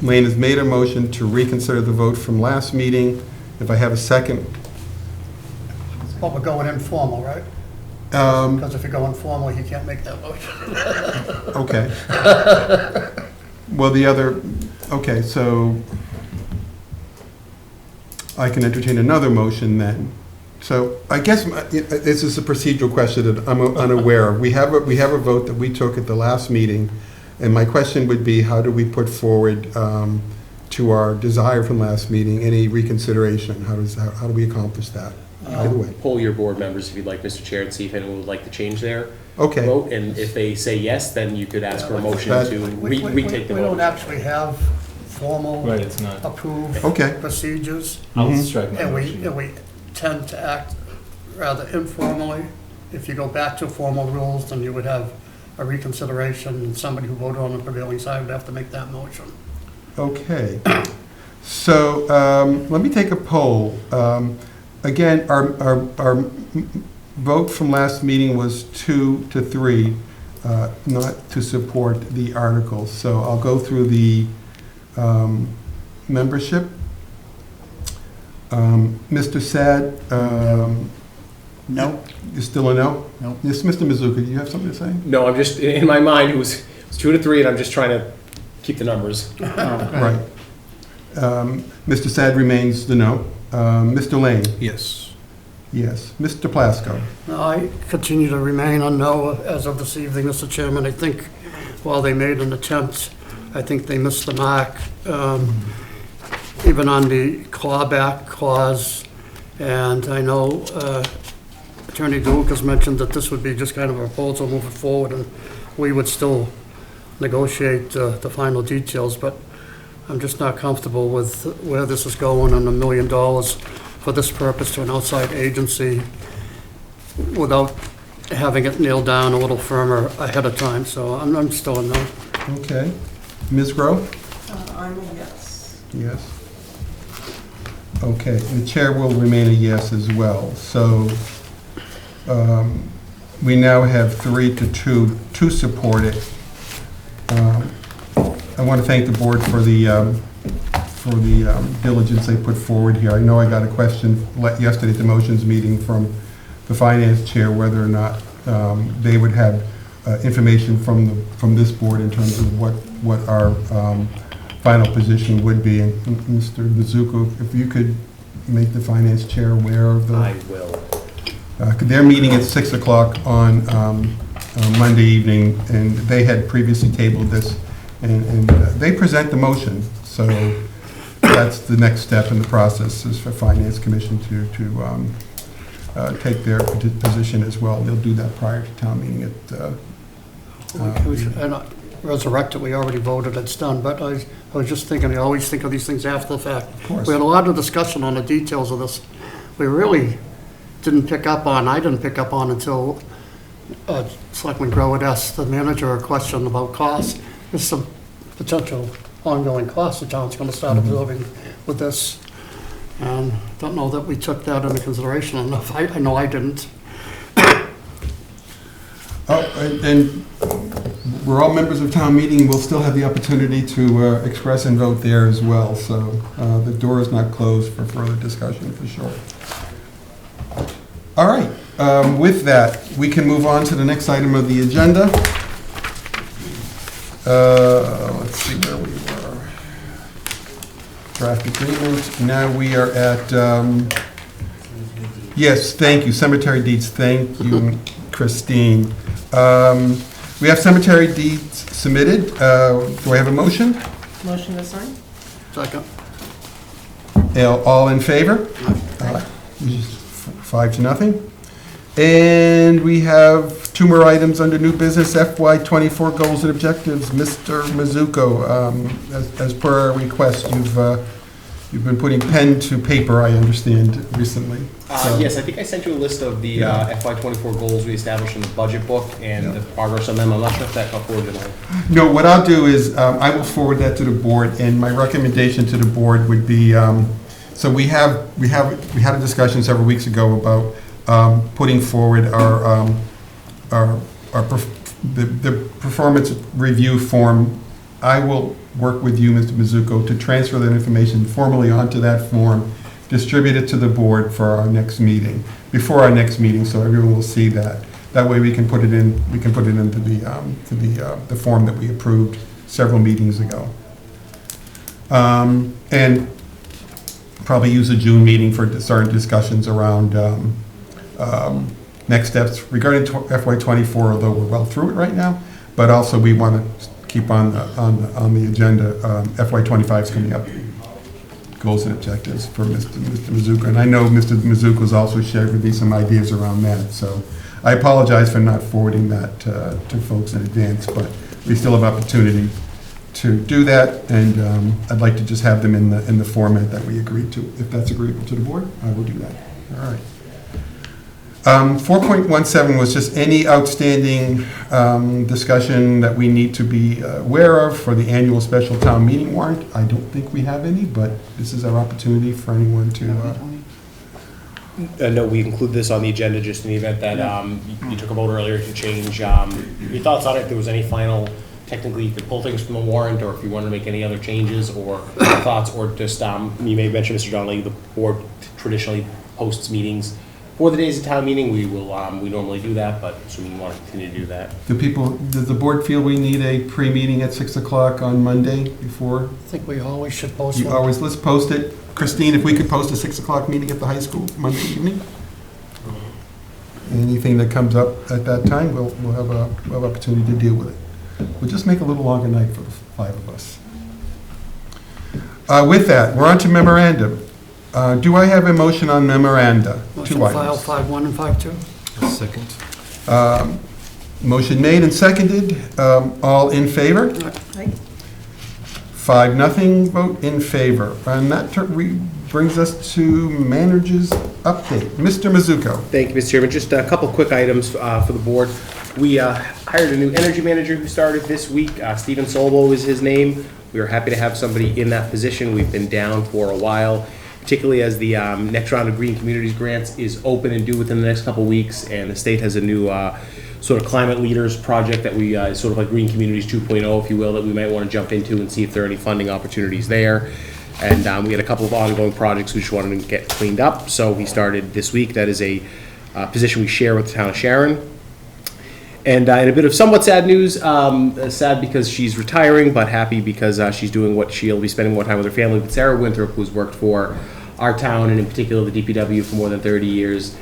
Lane has made a motion to reconsider the vote from last meeting. If I have a second. But we're going informal, right? Um, Because if you go informal, he can't make that motion. Okay. Well, okay, so I can entertain another motion then. So I guess this is a procedural question that I'm unaware of. We have a vote that we took at the last meeting, and my question would be, how do we put forward to our desire from last meeting any reconsideration? How do we accomplish that? Either way. poll your board members if you'd like, Mr. Chair, and see if anyone would like to change their Okay. vote. And if they say yes, then you could ask for a motion to retake the We don't vote. actually have formal Right, it's not. approved Okay. procedures. I'll strike my And motion. we tend to act rather informally. If you go back to formal rules, then you would have a reconsideration, and somebody who voted on the prevailing side would have to make that motion. Okay. So let me take a poll. Again, our vote from last meeting was 2-3, not to support the article. So I'll go through the membership. Mr. Sad, No? you're still a no? No. Yes, Mr. Mizuka, do you have something to say? No, I'm just, in my mind, it was 2-3, and I'm just trying to keep the numbers. Right. Mr. Sad remains the no. Mr. Lane? Yes. Yes. Mr. Plasko? I continue to remain on no as of this evening, Mr. Chairman. I think while they made an attempt, I think they missed the mark, even on the clawback clause. And I know Attorney Lucas mentioned that this would be just kind of a proposal moving forward, and we would still negotiate the final details, but I'm just not comfortable with where this is going and $1 million for this purpose to an outside agency without having it nailed down a little firmer ahead of time, so I'm still a no. Okay. Ms. Grow? I'm a yes. Yes. Okay, the chair will remain a yes as well. So we now have 3-2 to support it. I want to thank the board for the diligence they put forward here. I know I got a question yesterday at the motions meeting from the finance chair whether or not they would have information from this board in terms of what our final position would be. And Mr. Mizuko, if you could make the finance chair aware of the... I will. They're meeting at 6 o'clock on Monday evening, and they had previously tabled this, and they present the motion. So that's the next step in the process, is for Finance Commission to take their position as well. They'll do that prior to town meeting at... We should resurrect it, we already voted, it's done, but I was just thinking, I always think of these things after the fact. Of course. We had a lot of discussion on the details of this. We really didn't pick up on, I didn't pick up on until Selectman Grow had asked the manager a question about costs. There's some potential ongoing costs the town's gonna start absorbing with this. And don't know that we took that into consideration enough. I know I didn't. Oh, and we're all members of town meeting. We'll still have the opportunity to express and vote there as well. So the door is not closed for further discussion, for sure. All right. With that, we can move on to the next item of the agenda. Let's see where we were. Draft agreement. Now we are at, yes, thank you, cemetery deeds. Thank you, Christine. We have cemetery deeds submitted. Do I have a motion? Motion to sign? Second. All in favor? 5-0. And we have 2 more items under new business, FY24 goals and objectives. Mr. Mizuko, as per our request, you've been putting pen to paper, I understand, recently. So- Yes, I think I sent you a list of the FY24 goals we established in the budget book and the progress on them. I'm not sure if that got forwarded tonight. No, what I'll do is, I will forward that to the board, and my recommendation to the board would be, so we had a discussion several weeks ago about putting forward the performance review form. I will work with you, Mr. Mizuko, to transfer that information formally onto that form, distribute it to the board for our next meeting, before our next meeting, so everyone will see that. That way we can put it in, into the form that we approved several meetings ago. And probably use a June meeting for certain discussions around next steps regarding FY24, although we're well through it right now, but also we want to keep on the agenda. FY25 is coming up, goals and objectives for Mr. Mizuko. And I know Mr. Mizuko has also shared with me some ideas around that. So I apologize for not forwarding that to folks in advance, but we still have opportunity to do that. And I'd like to just have them in the format that we agreed to. If that's agreeable to the board, I will do that. All right. 4.17 was just any outstanding discussion that we need to be aware of for the annual special town meeting warrant. I don't think we have any, but this is our opportunity for anyone to... No, we include this on the agenda just in the event that you took a vote earlier to change your thoughts on it. If there was any final, technically you could pull things from the warrant, or if you wanted to make any other changes or thoughts, or just, you may mention, Mr. Donnelly, the board traditionally hosts meetings for the days of town meeting. We will, we normally do that, but assuming you want to continue to do that. Does the board feel we need a pre-meeting at 6 o'clock on Monday before? I think we always should post one. Let's post it. Christine, if we could post a 6 o'clock meeting at the high school Monday evening? Anything that comes up at that time, we'll have an opportunity to deal with it. We'll just make a little longer night for the 5 of us. With that, we're on to memorandum. Do I have a motion on memoranda? Motion Two file items. 5.1 and 5.2. Second. Motion made and seconded. All in favor? Aye. 5-0 vote in favor. And that brings us to manager's update. Mr. Mizuko. Thank you, Mr. Chairman. Just a couple quick items for the board. We hired a new energy manager who started this week. Stephen Solbo is his name. We are happy to have somebody in that position. We've been down for a while, particularly as the next round of Green Communities grants is open and due within the next couple weeks, and the state has a new sort of climate leaders project that we, sort of like Green Communities 2.0, if you will, that we might want to jump into and see if there are any funding opportunities there. And we had a couple of ongoing projects we just wanted to get cleaned up, so we started this week. That is a position we share with the town of Sharon. And in a bit of somewhat sad news, sad because she's retiring, but happy because she's doing what she'll be spending more time with her family. But Sarah Winthrop, who's worked for our town and in particular the DPW for more than 30 years,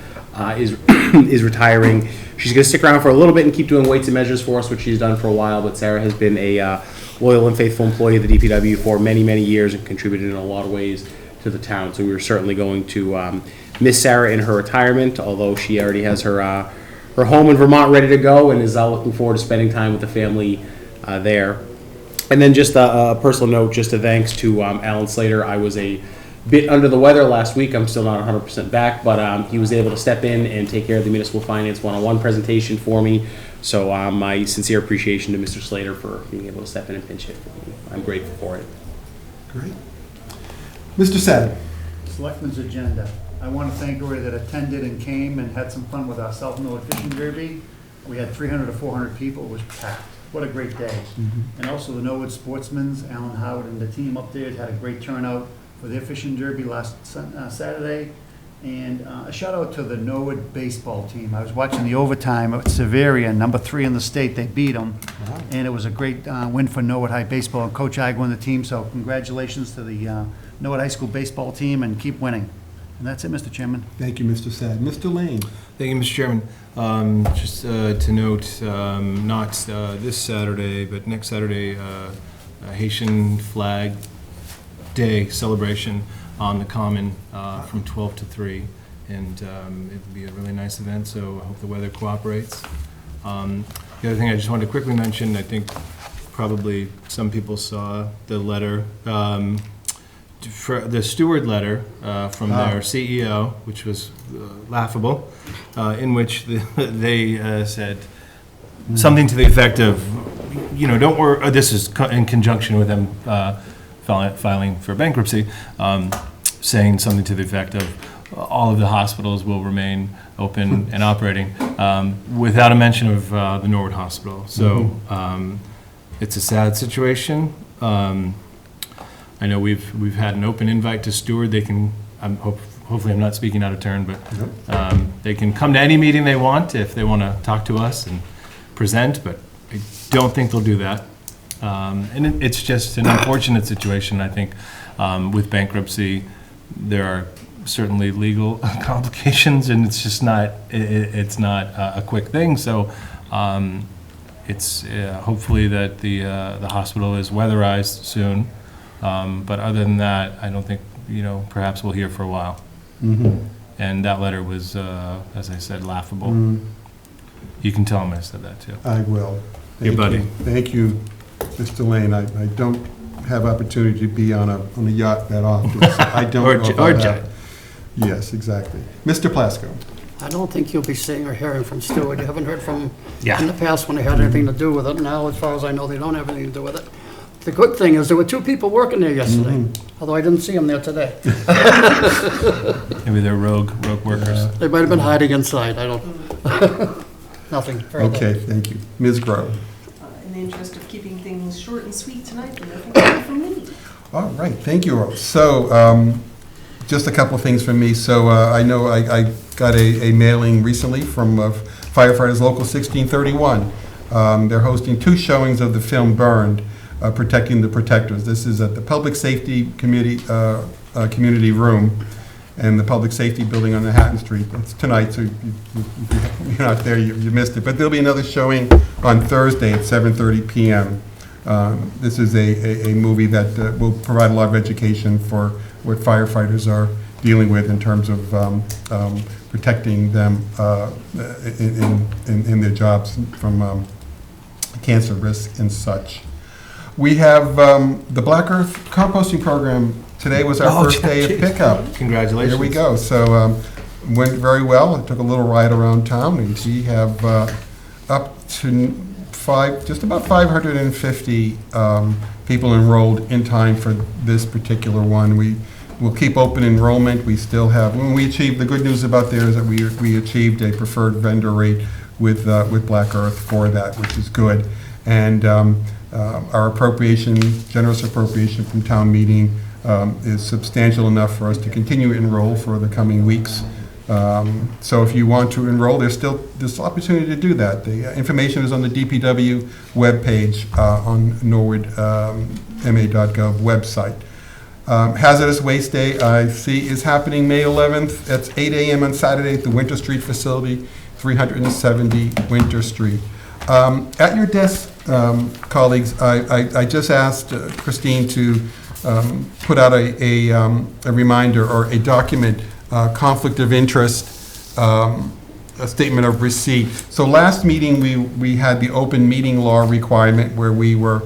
is retiring. She's going to stick around for a little bit and keep doing weights and measures for us, which she's done for a while. But Sarah has been a loyal and faithful employee of the DPW for many, many years and contributed in a lot of ways to the town. So we were certainly going to miss Sarah in her retirement, although she already has her home in Vermont ready to go and is looking forward to spending time with the family there. And then just a personal note, just a thanks to Alan Slater. I was a bit under the weather last week. I'm still not 100% back, but he was able to step in and take care of the municipal finance one-on-one presentation for me. So my sincere appreciation to Mr. Slater for being able to step in and pinch hit for me. I'm grateful for it. Great. Mr. Sad. Selectmen's agenda. I want to thank everybody that attended and came and had some fun with our South Norwood Fishing Derby. We had 300 to 400 people. It was packed. What a great day. And also the Norwood Sportsmen's, Alan Howard and the team up there had a great turnout for their fishing derby last Saturday. And a shout out to the Norwood baseball team. I was watching the overtime at Severia, number 3 in the state. They beat them. Wow. And it was a great win for Norwood High Baseball. And Coach Ig won the team, so congratulations to the Norwood High School baseball team and keep winning. And that's it, Mr. Chairman. Thank you, Mr. Sad. Mr. Lane. Thank you, Mr. Chairman. Just to note, not this Saturday, but next Saturday, Haitian Flag Day celebration on the Common from 12 to 3. And it will be a really nice event, so I hope the weather cooperates. The other thing I just wanted to quickly mention, I think probably some people saw the letter, for the steward letter from their CEO, which was laughable, in which they said something to the effect of, don't worry, this is in conjunction with them filing for bankruptcy, saying something to the effect of all of the hospitals will remain open and operating without a mention of the Norwood Hospital. So it's a sad situation. I know we've had an open invite to Steward. They can, hopefully I'm not speaking out of turn, but they can come to any meeting they want if they want to talk to us and present, but I don't think they'll do that. And it's just an unfortunate situation. I think with bankruptcy, there are certainly legal complications, and it's just not, it's not a quick thing. So it's hopefully that the hospital is weatherized soon. But other than that, I don't think, perhaps we'll hear for a while. And that letter was, as I said, laughable. You can tell him I said that too. I will. Your buddy. Thank you, Mr. Lane. I don't have opportunity to be on a yacht that often. So I don't know about jet. that. Yes, exactly. Mr. Plasko. I don't think you'll be seeing or hearing from Stewart. You haven't heard from Yeah. in the past when they had anything to do with it. Now, as far as I know, they don't have anything to do with it. The good thing is there were 2 people working there yesterday, although I didn't see them there today. Maybe they're rogue workers. They might have been hiding inside. I don't. Nothing further. Okay, thank you. Ms. Grove. In the interest of keeping things short and sweet tonight, nothing from me. All right, thank you all. So, just a couple of things from me. So, I know I got a mailing recently from Firefighters Local 1631. They're hosting 2 showings of the film Burned, Protecting the Protectors. This is at the Public Safety Community Room and the Public Safety Building on Manhattan Street. It's tonight, so you're not there, you missed it. But there'll be another showing on Thursday at 7:30 p.m. This is a movie that will provide a lot of education for what firefighters are dealing with in terms of protecting them in their jobs from cancer risk and such. We have the Black Earth composting program. Today was our first day of pickup. Congratulations. Here we go. So went very well. I took a little ride around town, and we have up to just about 550 people enrolled in time for this particular one. We will keep open enrollment. We still have, when we achieved, the good news about there is that we achieved a preferred vendor rate with Black Earth for that, which is good. And our appropriation, generous appropriation from town meeting is substantial enough for us to continue to enroll for the coming weeks. So if you want to enroll, there's still this opportunity to do that. The information is on the DPW webpage on norwoodma.gov website. Hazardous Waste Day, I see, is happening May 11th. That's 8 a.m. on Saturday at the Winter Street facility, 370 Winter Street. At your desk, colleagues, I just asked Christine to put out a reminder or a document, conflict of interest, a statement of receipt. So last meeting, we had the open meeting law requirement where we were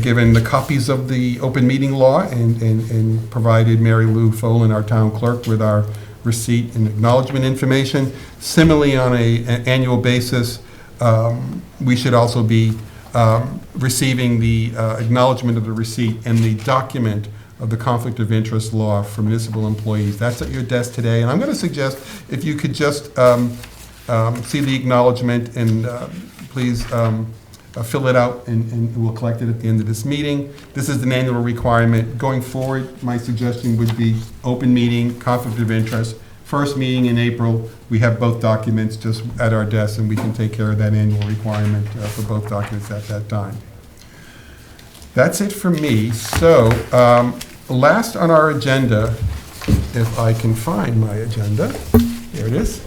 given the copies of the open meeting law and provided Mary Lou Folan, our town clerk, with our receipt and acknowledgement information. Similarly, on an annual basis, we should also be receiving the acknowledgement of the receipt and the document of the conflict of interest law for municipal employees. That's at your desk today, and I'm going to suggest if you could just see the acknowledgement and please fill it out, and we'll collect it at the end of this meeting. This is an annual requirement. Going forward, my suggestion would be open meeting, conflict of interest. First meeting in April, we have both documents just at our desk, and we can take care of that annual requirement for both documents at that time. That's it for me. So, last on our agenda, if I can find my agenda, there it is.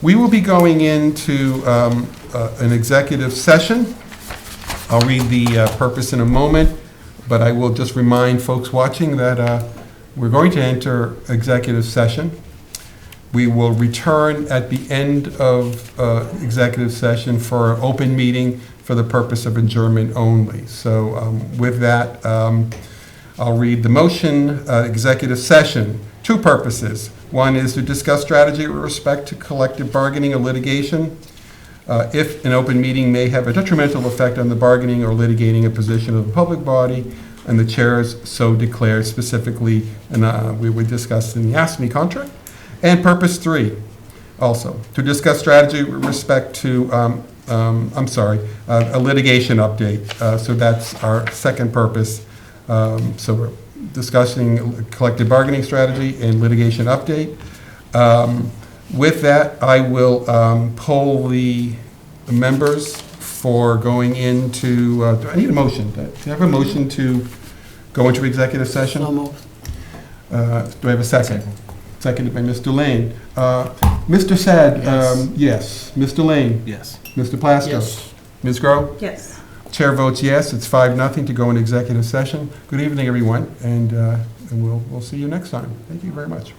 We will be going into an executive session. I'll read the purpose in a moment, but I will just remind folks watching that we're going to enter executive session. We will return at the end of executive session for an open meeting for the purpose of adjournment only. So with that, I'll read the motion. Executive session, two purposes. One is to discuss strategy with respect to collective bargaining or litigation. If an open meeting may have a detrimental effect on the bargaining or litigating a position of the public body, and the chairs so declare specifically, and we would discuss in the ASME contract. And purpose three, also, to discuss strategy with respect to, a litigation update. So that's our second purpose. So we're discussing collective bargaining strategy and litigation update. With that, I will poll the members for going into, do I need a motion? Do I have a motion to go into executive session? So moved. Do I have a second? Seconded by Mr. Lane. Mr. Sad, yes. Mr. Lane? Yes. Mr. Plasko? Yes. Ms. Grow? Yes. Chair votes yes. It's 5-0 to go into executive session. Good evening, everyone, and we'll see you next time. Thank you very much.